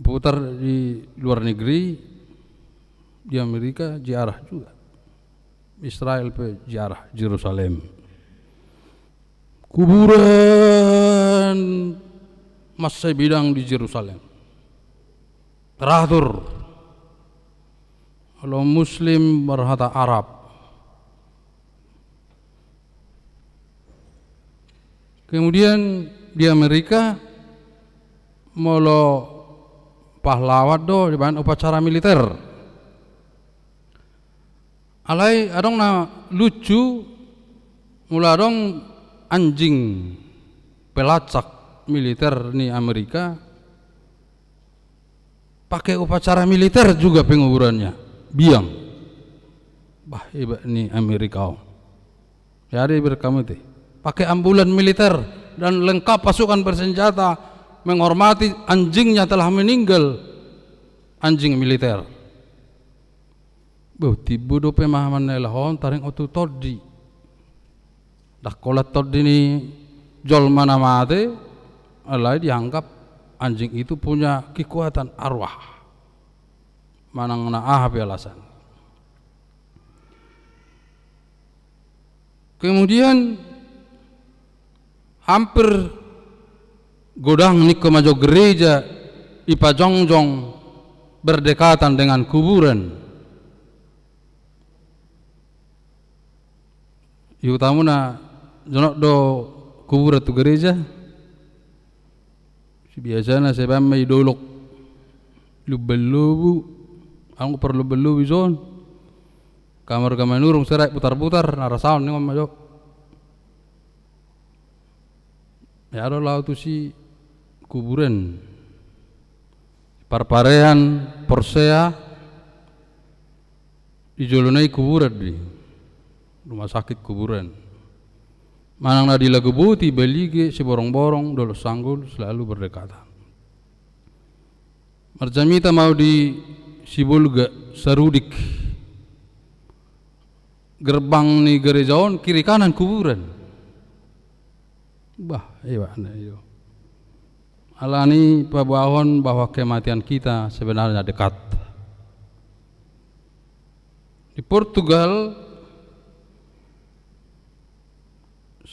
putar di luar negeri di Amerika ziarah juga Israel pe ziarah Yerusalem kuburan masih bidang di Yerusalem teratur kalau Muslim berhata Arab kemudian di Amerika molo pahlawat do di bahan upacara militer alai adong na lucu mula adong anjing pelacak militer ni Amerika pakai upacara militer juga penguburannya biang bah hebat ni Amerika ya ada berkamu teh pakai ambulan militer dan lengkap pasukan bersenjata menghormati anjingnya telah meninggal anjing militer. Tibu do pemahaman nelahon taring otu todi dah kolat todi ni jol mana mate alai dianggap anjing itu punya kekuatan arwah manang na alasan kemudian hampir godang ni kemajo gereja ipajongjong berdekatan dengan kuburan yutamuna jonok do kuburan tu gereja biasanya saya may dolok lubel-lubu aku perlu belu bison kamar nurung serai putar-putar narasaon ni mamajo ya ada lau tu si kuburan parparean Porsea dijolonai kuburan di rumah sakit kuburan Manang na dilagubuti belige si borong-borong dolo sanggul selalu berdekatan. Marjamita mau di Sibulga Sarudik. Gerbang ni gerejaon kiri kanan kuburan. Bah, iya iyo. Alani pabahon bahwa kematian kita sebenarnya dekat. Di Portugal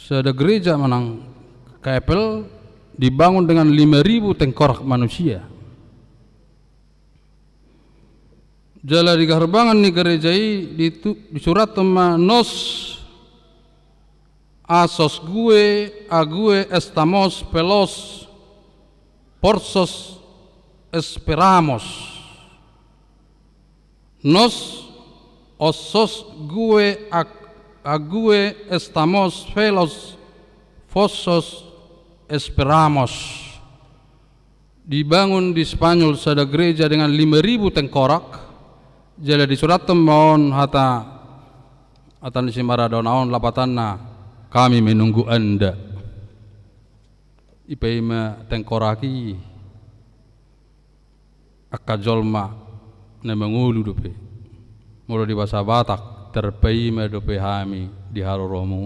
ada gereja manang kapel dibangun dengan 5.000 tengkorak manusia. Jala di garbangan ni gereja ini disurat sama nos asos gue ague estamos pelos porsos esperamos nos osos gue ague estamos pelos fosos esperamos. Dibangun di Spanyol ada gereja dengan 5.000 tengkorak. Jala disurat mohon hata atan si Maradonaon lapatanna kami menunggu Anda. Ipaima tengkoraki akajolma na mangulu dope. Mula di bahasa Batak terpaima dope hami di haroromu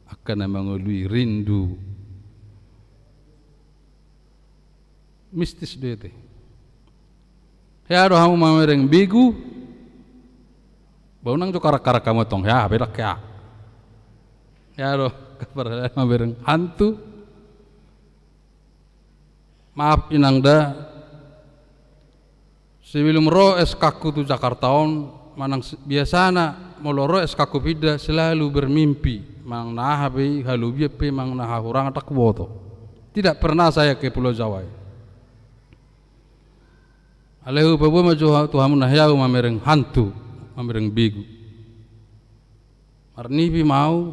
akan na mangului rindu. Mistis dete. Ya do hamu mamereng bigu bau nang jo karak-karak kamu tong ya berak ya do kabar mamereng hantu maaf inangda sebelum ro eskaku tu Jakartaon manang biasana moloro eskaku pida selalu bermimpi mang nahabe halubie pe mang nahahurang tak boto. Tidak pernah saya ke Pulau Jawa. Alehu babu maju Tuhan nahyau mamereng hantu mamereng bigu. Marnibi mau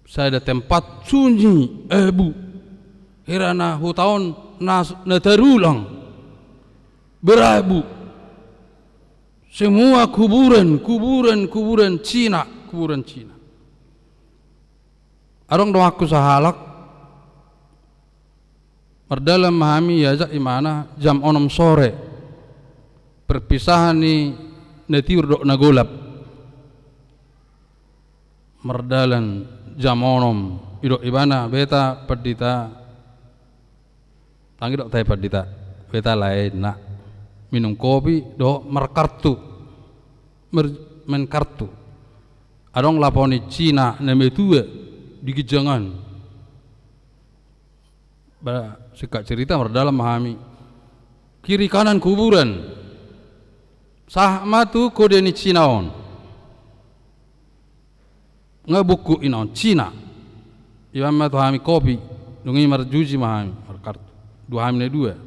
saya ada tempat sunyi bu hirana hutaon natarulang berabu semua kuburan Cina arong dong aku sahalak merdalam mahami yazak imana jam 6 sore perpisahan ni netiur dok nagolap merdalan jam 6 idok ibana beta perdita tangi dok tay perdita beta lain nak minum kopi dok merkartu menkartu adong laponi Cina nemetua di Gejangan Sikak cerita merdalam mahami kiri kanan kuburan sahma tu kode ni Cinaon ngabuku inaon Cina iwama tu hami kopi dungi marjuji mahami markartu dua hamne dua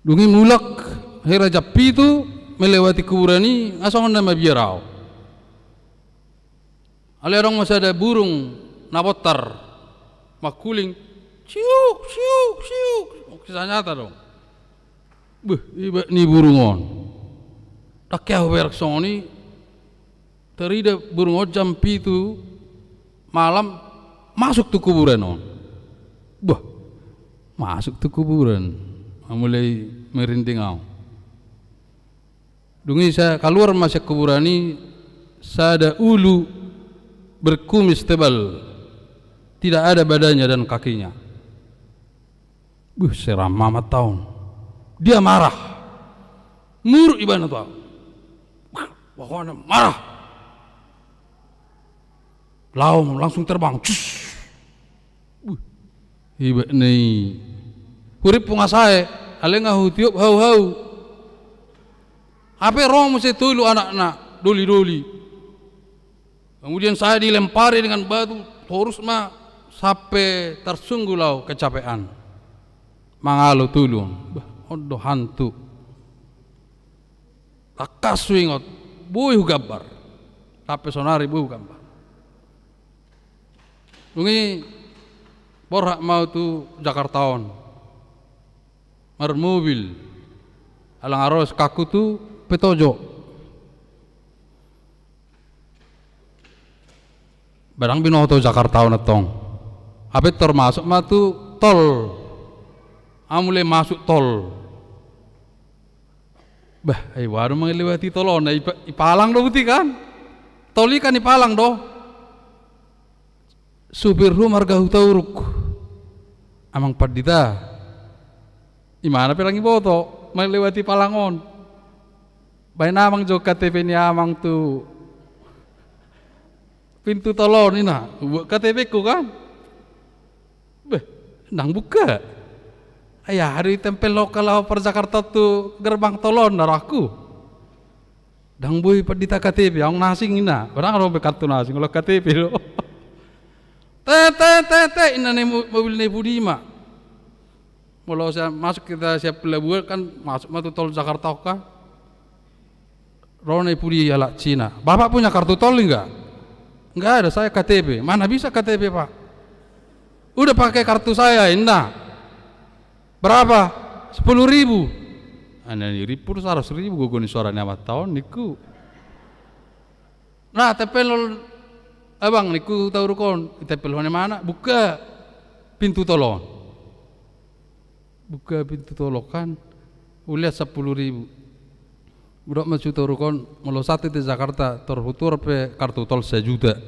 dungi mulak hera japi tu melewati kuburan ini asal nama biarau ale orang masih ada burung nabotar makuling siuk kisah nyata dong iba ni burungon tak kaya berak soni terida burungon jam pitu malam masuk tu kuburan on masuk tu kuburan mulai merinding au dungi saya keluar masuk kuburan ini saya ada ulu berkumis tebal tidak ada badannya dan kakinya. Seram mamat tahun. Dia marah. Mur ibana tuh. Pokoknya marah. Laung langsung terbang. Iba nih. Hurip pungasai. Alengah tiup hau. Apa roh mesti tulu anak-anak doli. Kemudian saya dilempari dengan batu. Terus mah sampai tersunggulau kecapean mangalu tulung odo hantu takas wingot buih gambar sampai sonari buih gambar dungi borak mau tu Jakartaon mar mobil alang aros kaku tu petojo barang binoto Jakarta na tong. Apa termasuk matu tol. Mulai masuk tol. Bah, baru melewati tolon, ipalang do buti kan? Toli kan ipalang do. Supir ru marga hutauruk. Amang padita. Imana pelangi boto melewati palangon. Baik namang jok KTP ni amang tu pintu tolon ina, buat KTP ku kan? Beh, nang buka. Ayah hari tempel lokal per Jakarta tu gerbang tolon naraku. Dang boy padita KTP, ang nasing ina. Orang orang kartu nasing kalau KTP lo. Te ina ni mobil ni Budima. Kalau saya masuk kita siap pelabuhan kan masuk matu tol Jakarta kan. Rone Pudi ala Cina. Bapak punya kartu tol enggak? Enggak ada, saya KTP. Mana bisa KTP, Pak? Udah pakai kartu saya, indah. Berapa? 10.000. Ana ni ripur 100.000 gue ni suara nama tahun niku. Nah, tepel abang niku tahu rukon, tepel mana? Buka pintu tolon. Buka pintu tolokan. Ulihat 10.000. Udah masuk turukon melosat di Jakarta terhutur pe kartu tol 1 juta.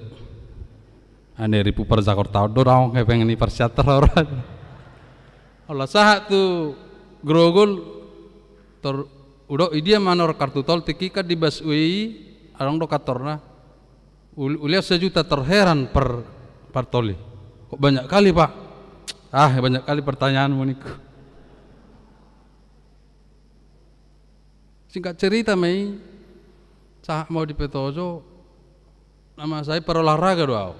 Ane ribu per Jakarta dorong kayak pengen persiater orang. Allah sahat tu grogol ter udah dia manor kartu tol tikikat di busway arang do katorna. Ulihat 1 juta terheran per toli. Kok banyak kali Pak? Banyak kali pertanyaanmu niku. Singkat cerita Mei, saya mau di Petojo, nama saya perolahraga doa.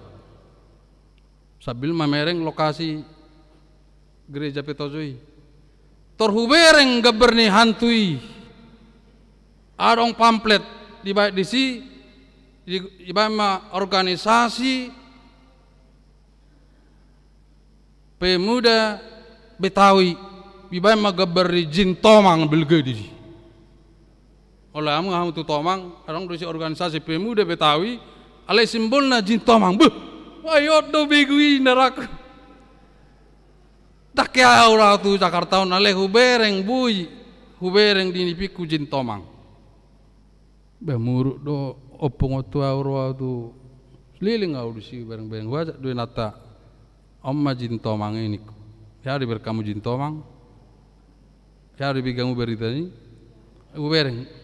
Sambil mamereng lokasi gereja Petojoi. Terhubereng geberni hantui. Adong pamflet di baik di si, di baik organisasi pemuda Betawi, di baik geberi jintomang belge di si. Oleh kamu tu tomang, orang dosi organisasi pemuda Betawi, alai simbolna jin tomang. Beh, ayo do begui neraku. Tak kaya orang tu Jakarta alai hubereng bui, hubereng dini piku jin tomang. Beh muruk do opung otu auro tu liling au dosi bereng-bereng wajak dua nata. Amma jin tomang ini. Ya di berkamu jin tomang. Ya di bigamu berita ni, hubereng.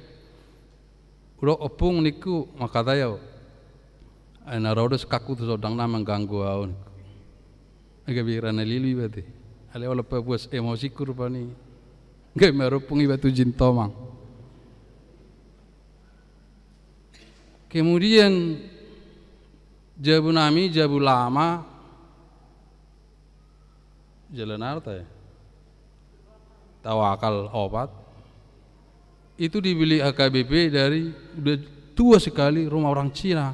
Udah opung niku maka tayo. Ana rodes kaku tu sodang nama ganggu au. Aga birana lili berarti. Ale ola puas emosi kurpani. Ngai meropung ibatu jintomang. Kemudian jabu nami jabu lama jalan arta ya. Tawakal obat. Itu dibeli AKBP dari udah tua sekali rumah orang Cina.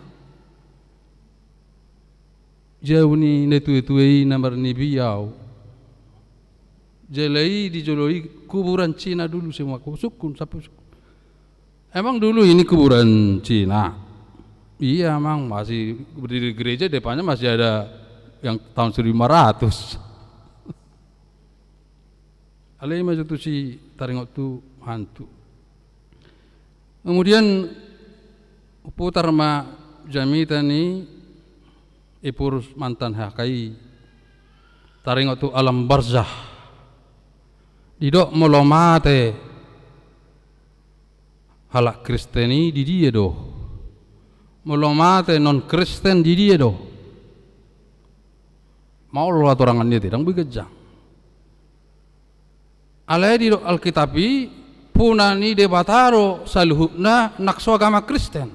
Jauh ni netu-tuai nomor ni biau. Jalai dijoloi kuburan Cina dulu semua sukun sapu sukun. Emang dulu ini kuburan Cina. Iya emang masih berdiri gereja depannya masih ada yang tahun 1500. Alai maju tu si taringok tu hantu. Kemudian putar ma jamita ni ipurus mantan hakai taring tu alam barzah didok molomate halak Kristeni di dia do molomate non Kristen di dia do mau lo aturangan dia tidak begejang alai di Alkitabi punani debataro saluhna nakso agama Kristen.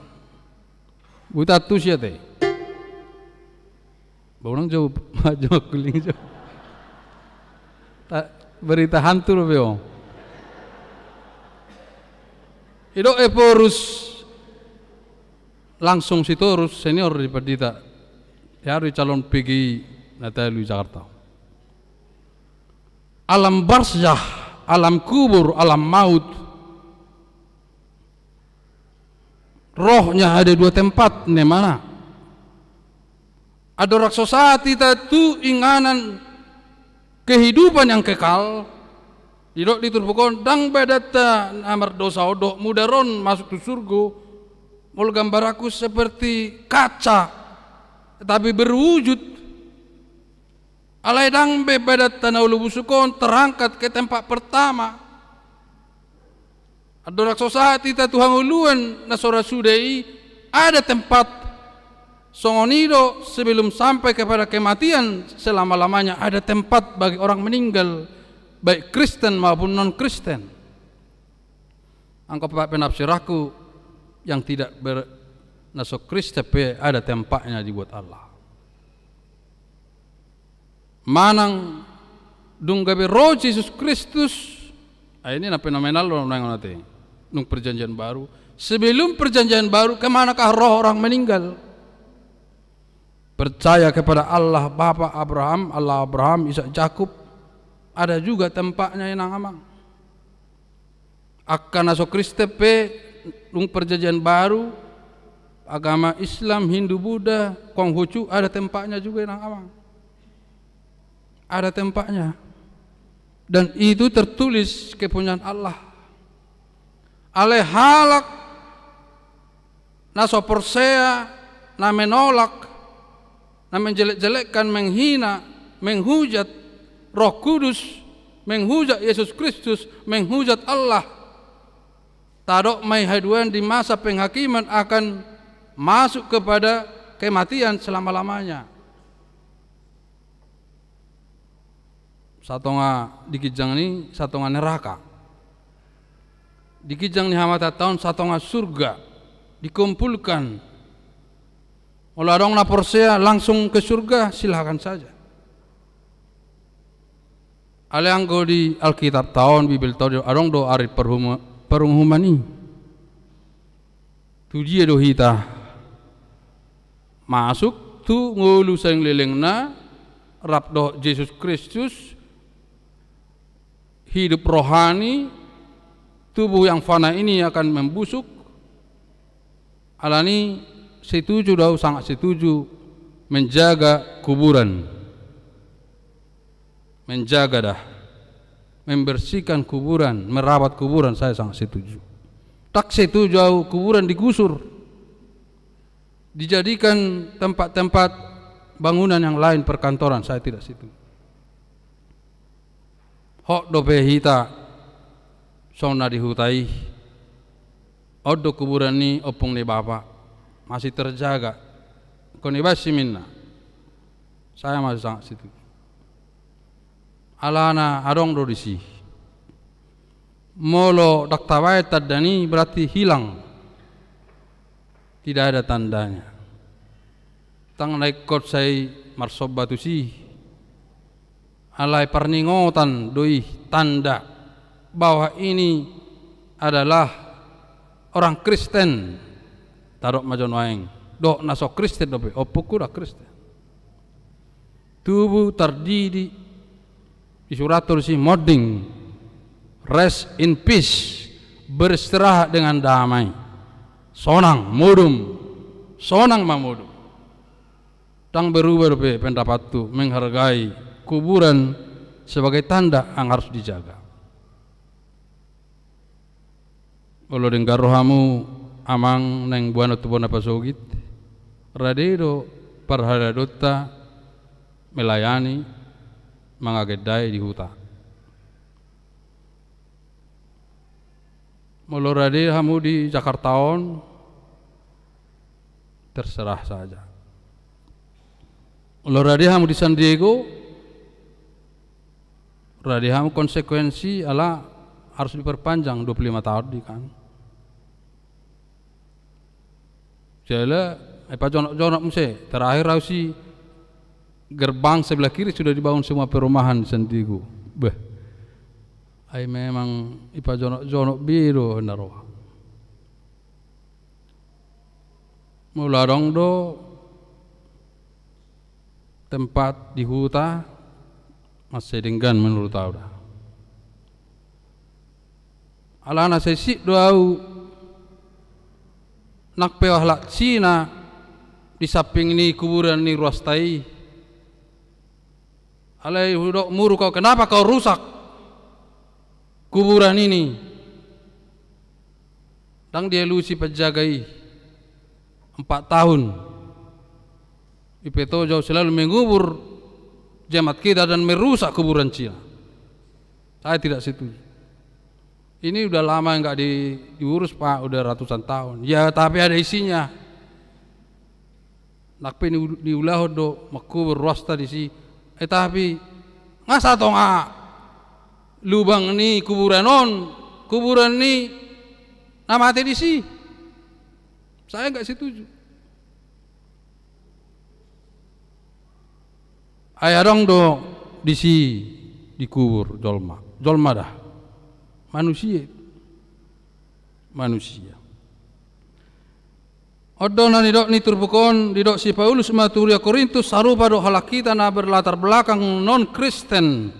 Buta tu sia teh. Baurang jauh maju kuling jauh. Berita hantu beo. Ido eporus langsung sitorus senior di Padita. Yari calon PGI Natalu Jakarta. Alam barzah alam kubur, alam maut. Rohnya ada 2 tempat, di mana? Ado raksasa tita tu inganan kehidupan yang kekal. Tidak diturbukon dang bedata amar dosa odok mudaron masuk ke surga. Mul gambar aku seperti kaca, tetapi berwujud. Alai dang bedata na ulu busukon terangkat ke tempat pertama. Ado raksasa tita Tuhan uluan nasora sudai ada tempat songonido sebelum sampai kepada kematian selama-lamanya ada tempat bagi orang meninggal baik Kristen maupun non-Kristen. Angka Pak penafsiraku yang tidak bernasok Kristen ada tempatnya dibuat Allah. Manang dunggabe roh Yesus Kristus. Ini fenomenal loh nanti. Nung perjanjian baru. Sebelum perjanjian baru kemanakah roh orang meninggal? Percaya kepada Allah Bapa Abraham, Allah Abraham, Ishak, Yakub, ada juga tempatnya yang amang. Akan asok Kristen nung perjanjian baru, agama Islam, Hindu, Buddha, Konghucu ada tempatnya juga yang amang. Ada tempatnya. Dan itu tertulis kepunyaan Allah. Ale halak naso persea na menolak na menjelek-jelekkan, menghina, menghujat Roh Kudus, menghujat Yesus Kristus, menghujat Allah. Tadok mai haduan di masa penghakiman akan masuk kepada kematian selama-lamanya. Satonga dikijang ini satonga neraka. Dikijang ni hamata tahun satonga surga dikumpulkan. Kalau orang lapor saya langsung ke surga silakan saja. Ale anggo di Alkitab tahun Bibel tahun orang do ari perumuman ini. Tu dia do hita masuk tu ngulu sang lelengna rap do Yesus Kristus hidup rohani tubuh yang fana ini akan membusuk. Alani setuju dah, sangat setuju menjaga kuburan, menjaga dah, membersihkan kuburan, merawat kuburan, saya sangat setuju. Tak setuju kuburan digusur, dijadikan tempat-tempat bangunan yang lain, perkantoran, saya tidak setuju. Hok dope hita sona dihutai, odo kuburan ni opung ni bapak masih terjaga, konibasi minna, saya masih sangat setuju. Alana adong do disi, molo daktawai tadani berarti hilang, tidak ada tandanya. Tang naik kot saya marsob batu si, alai perningotan doi tanda bahwa ini adalah orang Kristen. Tarok majon waeng do nasok Kristen dope opukura Kristen. Tubuh terdiri di surat tulis modding rest in peace, beristirahat dengan damai. Sonang mudum, sonang mamudum. Tang berubah dope pendapat tu menghargai kuburan sebagai tanda yang harus dijaga. Kalau dengar rohamu amang neng buana tu buana pasogit radedo parharadota melayani mangagedai di huta. Molo rade hamu di Jakartaon terserah saja. Molo rade hamu di San Diego rade hamu konsekuensi ala harus diperpanjang 25 tahun di kan. Jala, apa jonok muse terakhir rausi gerbang sebelah kiri sudah dibangun semua perumahan di San Diego. Beh, ai memang ipa jonok biru naro. Mula dong do tempat di huta masih denggan menurut tahu dah. Alana sesik doau nak pewah lak Cina di samping ini kuburan ini ruas tai. Alai hudok muru kau, kenapa kau rusak kuburan ini? Dang dia lusi penjagai 4 tahun. Ipeto jauh selalu mengubur jemaat kita dan merusak kuburan Cina. Saya tidak setuju. Ini udah lama enggak diurus Pak, udah ratusan tahun. Ya tapi ada isinya. Nakpe ni ulah do makubur ruasta di si. Tapi ngasa tong lubang ni kuburan ni nama mati di si. Saya enggak setuju. Ayah dong do di si dikubur jolma dah manusia. Odonan didok ni turbukon didok si Paulus maturia Korintus sarupa do halak kita na berlatar belakang non Kristen.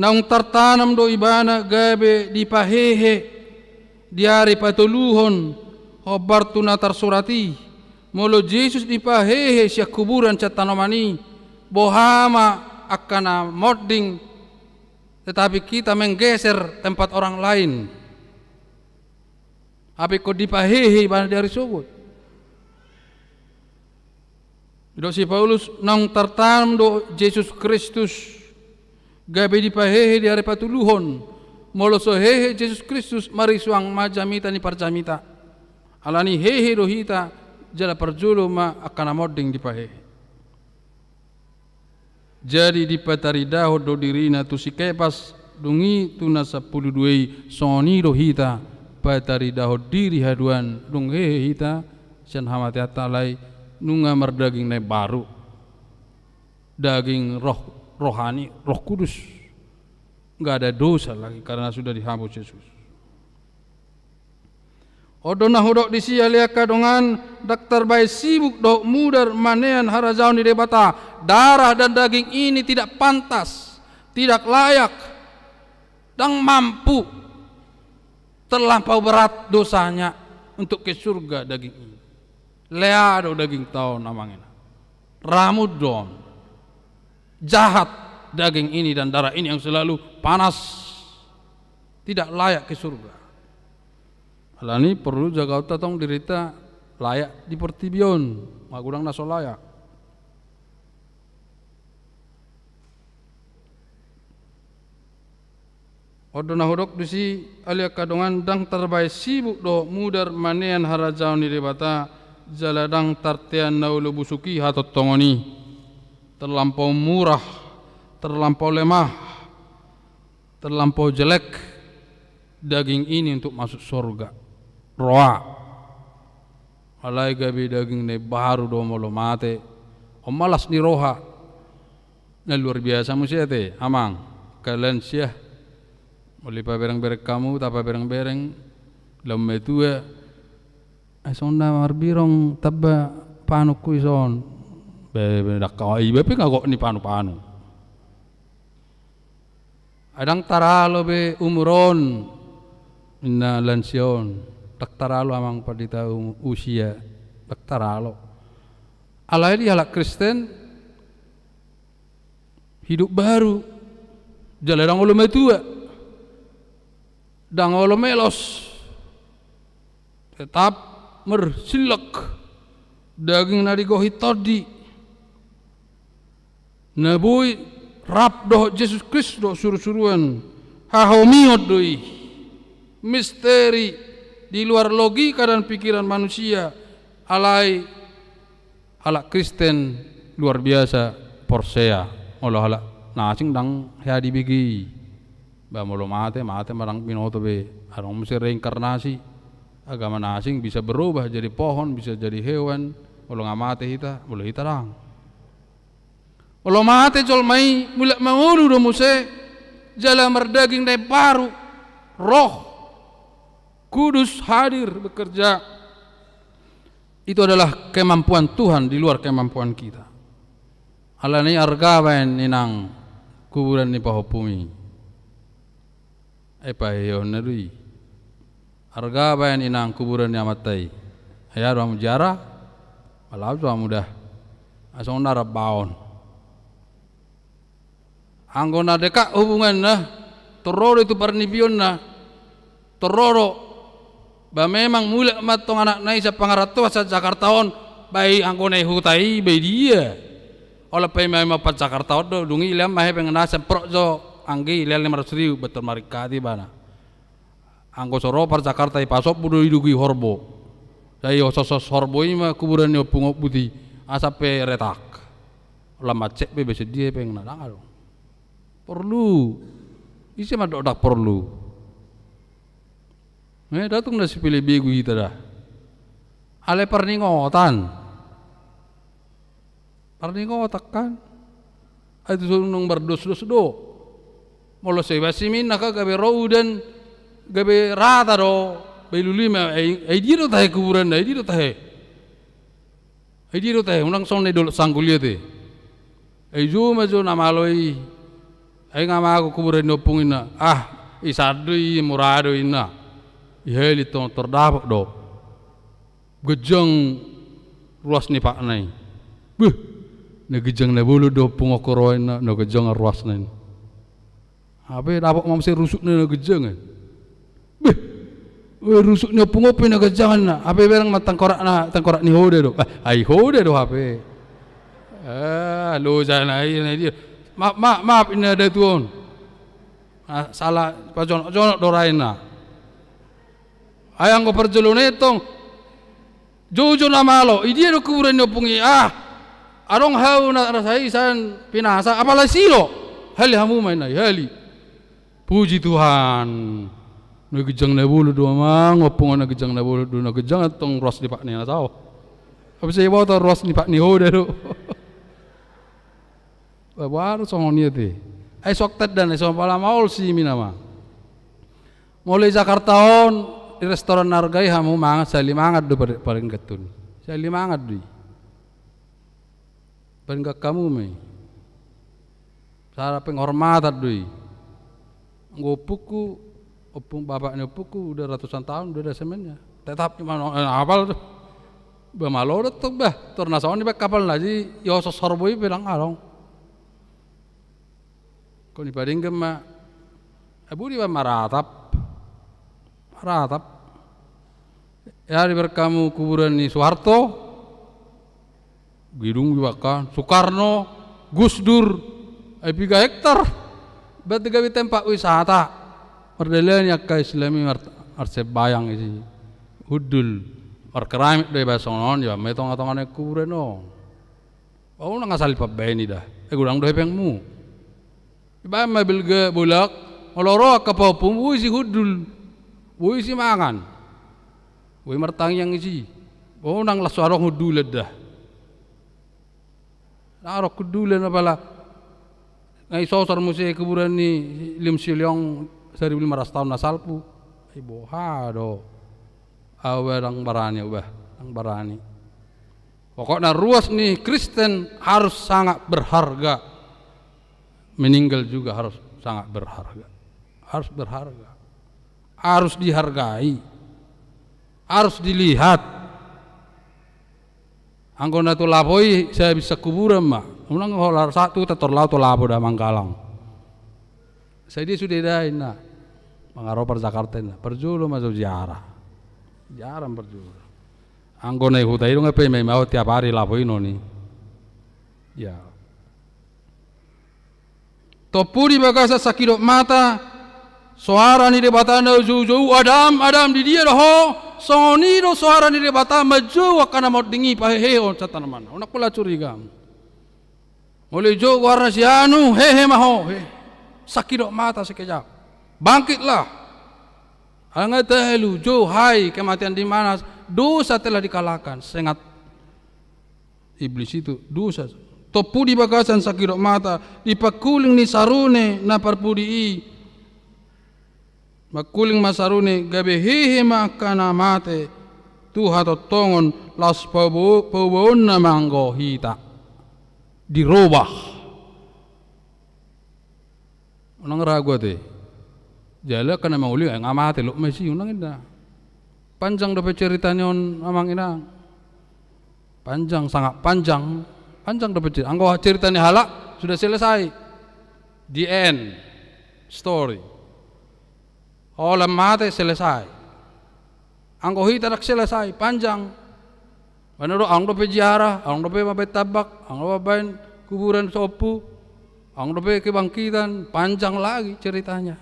Naung tertanam do ibana gabe di pahehe diari patuluhon hobar tuna tersurati molo Yesus di pahehe sia kuburan catanomani bohama akana modding, tetapi kita menggeser tempat orang lain. Tapi kau dipahehe pada dari sobot. Do si Paulus nang tertanam do Yesus Kristus gabe dipahehe di hari patuluhon molo so hehe Yesus Kristus mari suang majamita ni parjamita alani hehe do hita jala perjulu ma akana modding dipahehe. Jadi di pataridaho do dirina tu si kepas dungi tu na 12 soni do hita pataridaho diri haduan dung hehe hita sen hamati atalai nunga merdaging ne baru daging rohani roh kudus enggak ada dosa lagi karena sudah dihapus Yesus. Odona hodok di sia liaka dongan daktar bayi sibuk dok mudar manean harajaun di debata darah dan daging ini tidak pantas, tidak layak dan mampu terlampau berat dosanya untuk ke surga daging ini. Leado daging tahun namanya ramudon jahat daging ini dan darah ini yang selalu panas tidak layak ke surga. Alani perlu jaga uta tong dirita layak di pertibion, magurang naso layak. Odona hodok disi alia kadongan dang terbaik sibuk do mudar manean harajaun di debata jaladang tartian naulu busuki hatot tongoni terlampau murah, terlampau lemah, terlampau jelek daging ini untuk masuk surga. Roa alai gabi daging ne baru do molo mate o malas ni roha na luar biasa musiate amang kalian sia moli pa bereng-bereng kamu tapa bereng-bereng lemme tua asonna marbirong tabba panu kuison be dak kawai be ngagok ni panu adang taralo be umuron inna lansion daktaralo amang padita usia daktaralo alai di halak Kristen hidup baru jalan olo metua dang olo melos tetap mersilak daging nadi gohi todi nabui rap doh Yesus Kristus suruh-suruhan hahomiot doi misteri di luar logika dan pikiran manusia alai halak Kristen luar biasa porsea olo halak nasing dang hadi bigi ba molo mate marang pinoto be arong mesti reinkarnasi agama nasing bisa berubah jadi pohon bisa jadi hewan olo ngamate hita olo hita rang olo mate jol mai mulak mangulu do muse jala merdaging dai baru roh Kudus hadir bekerja. Itu adalah kemampuan Tuhan di luar kemampuan kita. Alani argawen inang kuburan ni pahopumi. Paheyon narui. Argawen inang kuburan ni amatai. Ayar wa mujara Malah tu mudah. Asal nara baon. Anggona dekat hubungan nah, teroro itu pernipion nah, teroro. Ba memang mulai matong anak nai sa pangaratu sa Jakartaon, bayi anggona hutai bayi dia. Olah pay memang pat Jakartaon do dungi ilam mahe pengenasa projo anggi ilam 500.000 betul marikati bana. Anggo soro par Jakarta ipasok budo idugi horbo. Dai osos horbo ima kuburan yo pungok putih asape retak. Olah macet be bese dia pengen nadang ado. Perlu. Isi mah dak perlu. Datung na si pilih begu kita dah. Ale perningotan. Perningotak kan. Itu sunung berdos-dos do. Molo sewa simin naka gabe rau dan gabe rata do. Beluli mah ai diro tahe kuburan ai diro tahe. Ai diro tahe unang song ne dol sanggulia te. Ai jo majo namaloi. Ai ngamaku kuburan nopung ina. Isadui murado ina. Iheli tong terdapat do. Gejang ruas ni pak nai. Beuh. Na gejang na bulu do pungokoroy na gejang ruas nai. Ape dapat mamse rusuk na gejang. Beuh. Rusuk na pungope na gejang na. Ape berang tangkorak ni hode do. Ai hode do ape. Lo jana ai dia. Maaf ini ada tuan. Salah pajon doraina. Ayang ko perjolo netong jojo na malo idia do kuburan no pungi arong hau na rasai san pinasa apala silo hali hamu main nai hali puji Tuhan no gejang na bulu do mang opung na gejang na bulu do na gejang tong ros di pak ni na tao apa sih bawa to ros di pak ni ho do baru songon ni te ai sok ted dan so pala maul si minama mulai Jakartaon di restoran nargai hamu mangat sali mangat do paling ketun sali mangat di paling gak kamu me sara penghormatan doi ngopuku opung bapaknya puku udah ratusan tahun udah semennya tetap gimana apal tuh bamalo tuh bah tornasaon di kapal lagi yo sosorboi bilang along kau ni paling gema abu di maratap ya di berkamu kuburan ni Soeharto Gidung juga Soekarno Gus Dur 3 hektar berarti gawe tempat wisata perdelan yakka islami arse bayang isi hudul keramik dari basonon ya metong-tongane kuburan no nang ngasal pabeni dah gudang dohe pengmu iba mobil ge bolak oloro kapau pumbu isi hudul woi si mangan, woi mertang yang isi, nang lasu arok hudulet dah, arok hudulet apa lah, ngai sosor musik kuburan ni Lim Silyong 1500 tahun nasalpu, ibu hado, awerang barani ang barani, pokoknya ruas nih Kristen harus sangat berharga, meninggal juga harus sangat berharga, harus dihargai, harus dilihat. Anggona tu lapoi saya bisa kuburan mah. Ulang holar satu tetor lau tu lapo dah Manggalang. Saya dia sudah dah ina. Mangaropar Jakarta ina. Perjulu masuk ziarah. Jarang perjulu. Anggona hutai dong apa yang mau tiap hari lapoi noni. Ya. Topuri bagasa sakidok mata. Suara ni de batana jauh-jauh Adam di dia dah soni do suara ni de batana maju akana mau dingi pahehe on satan mana unak pula curiga mulai jo warna si anu hehe maho sakit mata sekejap bangkitlah angat helu jo hai kematian di mana dosa telah dikalahkan sengat iblis itu dosa topu di bagasan sakit mata dipakuling ni sarune na parpudi makuling masarune gabe hehe makana mate tuha totongon las pabon na manggo hita dirubah unang ragu te jala kana mauli ang amate lo mesi unang ida panjang dapat ceritanya on amang ina Panjang, sangat panjang. Panjang dapat cerita. Anggo ceritanya halak sudah selesai. The end story. Olam mati selesai. Anggo hita tak selesai, panjang. Manado ang dope ziarah, ang dope mabait tabak, ang dope kuburan sopu, ang dope kebangkitan, panjang lagi ceritanya.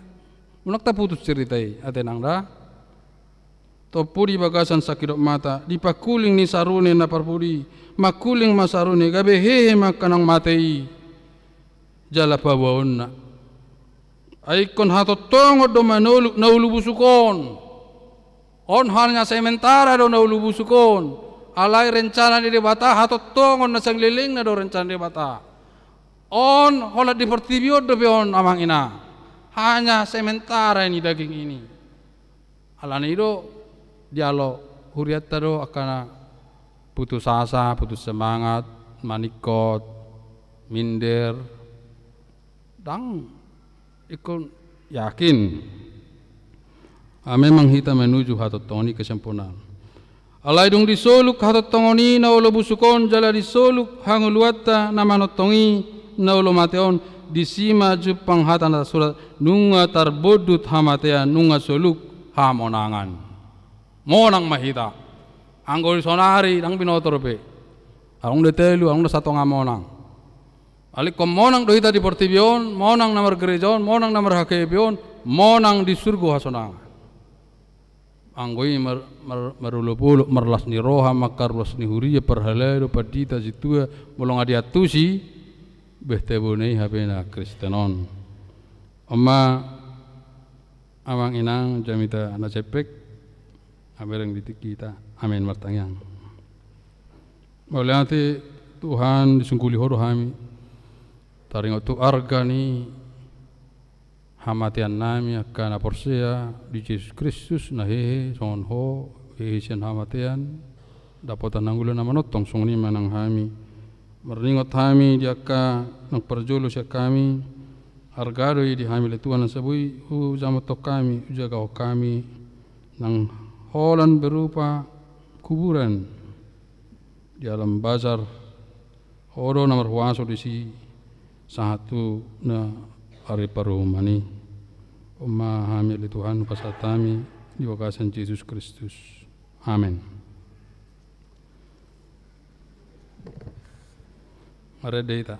Unak tak putus ceritai, atenang dah. Topudi bagasan sakidok mata, dipakuling ni sarune na parpudi, makuling masarune, gabe hehe makanang matei, jala pawon na. Aikon hatot tongod do manuluk na ulubusukon, on halnya sementara do na ulubusukon, alai rencana di debata hatot tongod na sangliling na do rencana di debata, on holat di pertibio do beon amang ina, hanya sementara ini daging ini, alani do dialog huriat tado akan putus asa, putus semangat, manikot, minder, dang ikon yakin memang kita menuju hatot tongoni kesempurnaan. Alai dung disoluk hatot tongoni na ulo busukon jala disoluk hanguluatta na manotongi na ulo mateon disima jupang hatan na surat nunga tarbodut hamatea nunga soluk hamonangan. Monang mahita anggol sonari dang binotorope arong detelu arong satu ngamonang alik kom monang dohita di portibion monang namar gerejon monang namar hakebion monang di surga hasonang anggoi marulupulu marlas ni roha makarlas ni huria perhalero padita situa bolong adiatusi behtebunei habena kristenon amma amang inang jamita anak cepek abereng ditik kita, amin martangyang. Mauliati Tuhan disungkuli horo kami, taringot tu arga ni hamatian nami akan aporsea di Yesus Kristus na hehe songon ho hehe sian hamatian dapat nanggulan nama notong songni manang kami, meringot kami diaka nang perjolo sia kami, argado di kami le Tuhan sabui jamatok kami jaga kami nang holan berupa kuburan di alam bazar horo nomor huaso di si satu na hari parumani umma hamil Tuhan pasatami di wakasan Yesus Kristus amin. Mari deita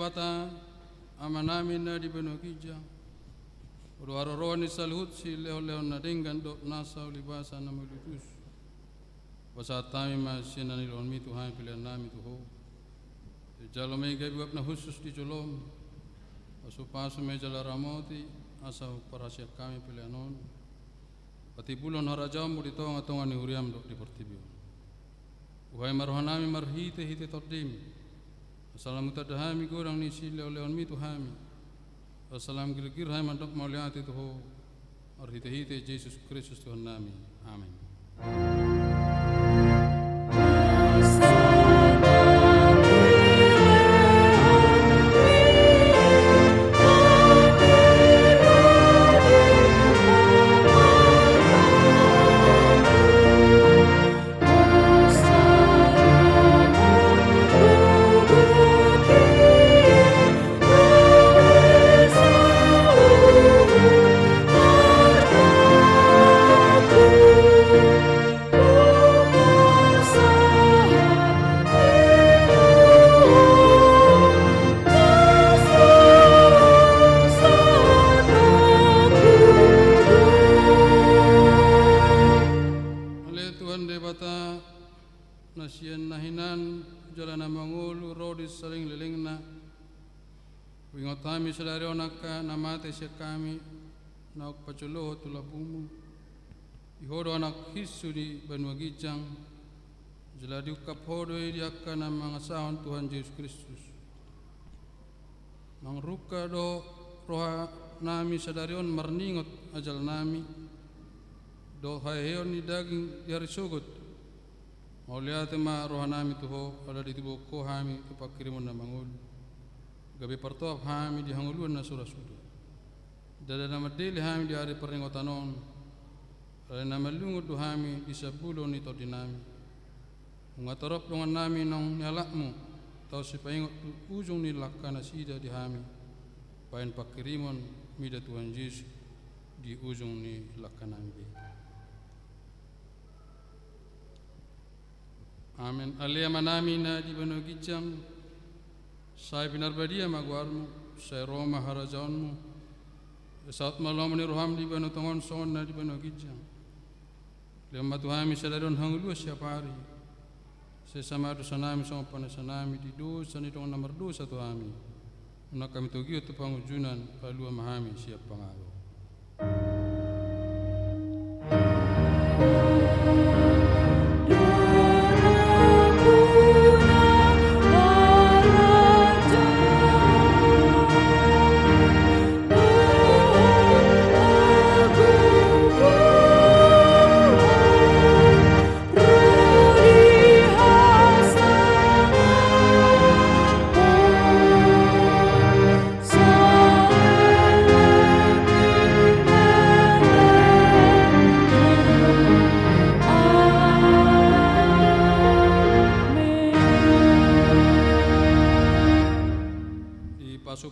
bata amanami na di benua kijang. Uruaroro ni salhut si leo na dengan dok nasa ulibasa na malutus. Wasatami masina ni lon mi Tuhan pilihan nami Tuhan. Jalo may gabi wap na husus di jolom. Pasupaso may jala ramoti asa parasya kami pilihanon. Pati bulon harajam mo dito ang atongan ni Huriam dok di Portibio. Uhay marohanami marhite hite tordim. Assalamu tadahami gorang ni si leon mi Tuhami. Assalam gilgir hai mandok mauliati Tuho. Arhite hite Yesus Kristus Tuhan nami. Amin. Nasian nahinan jalan mangulu rodis saling lelengna wingotami sadari onaka namate sia kami nauk paculo tulapumu ihodo anak hisu di Banua Gijang jeladi ukap hodo di akan nama ngasahon Tuhan Yesus Kristus mangruka do roha nami sadari on marningot ajal nami do haeon ni daging yari sugut Mauliate ma rohanami Tuho ala di tibo ko hami tu pakirimun na mangul gabi partoap hami di hanguluan na surasudu dada nama deli hami di hari peringotanon ala nama lungud du hami di sabulo ni todinami ungatorop dengan nami nong nyalakmu tau sipaingot ujung ni lakana sida di hami pain pakirimun mida Tuhan Yesus di ujung ni lakana mi. Amin. Alia manami na di Banua Gijang, saya pinarbadia maguarmu, saya Roma harajaunmu, saat malam ni roham di Banua Tongon son na di Banua Gijang. Lema Tuhami sadaron hangulu siapa hari, saya sama dosanami sama panasanami di dosa ni tongon nomor dosa Tuhami. Una kami tugio tu pangujunan palua mahami siap pangalu.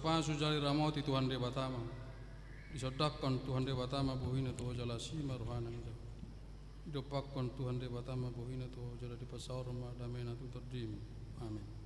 Pasu jali ramoti Tuhan de Batama isodakkan Tuhan de Batama buhina tuho jala sima rohana ida idopakkan Tuhan de Batama buhina tuho jala di pasar ma damena tu terdim amin.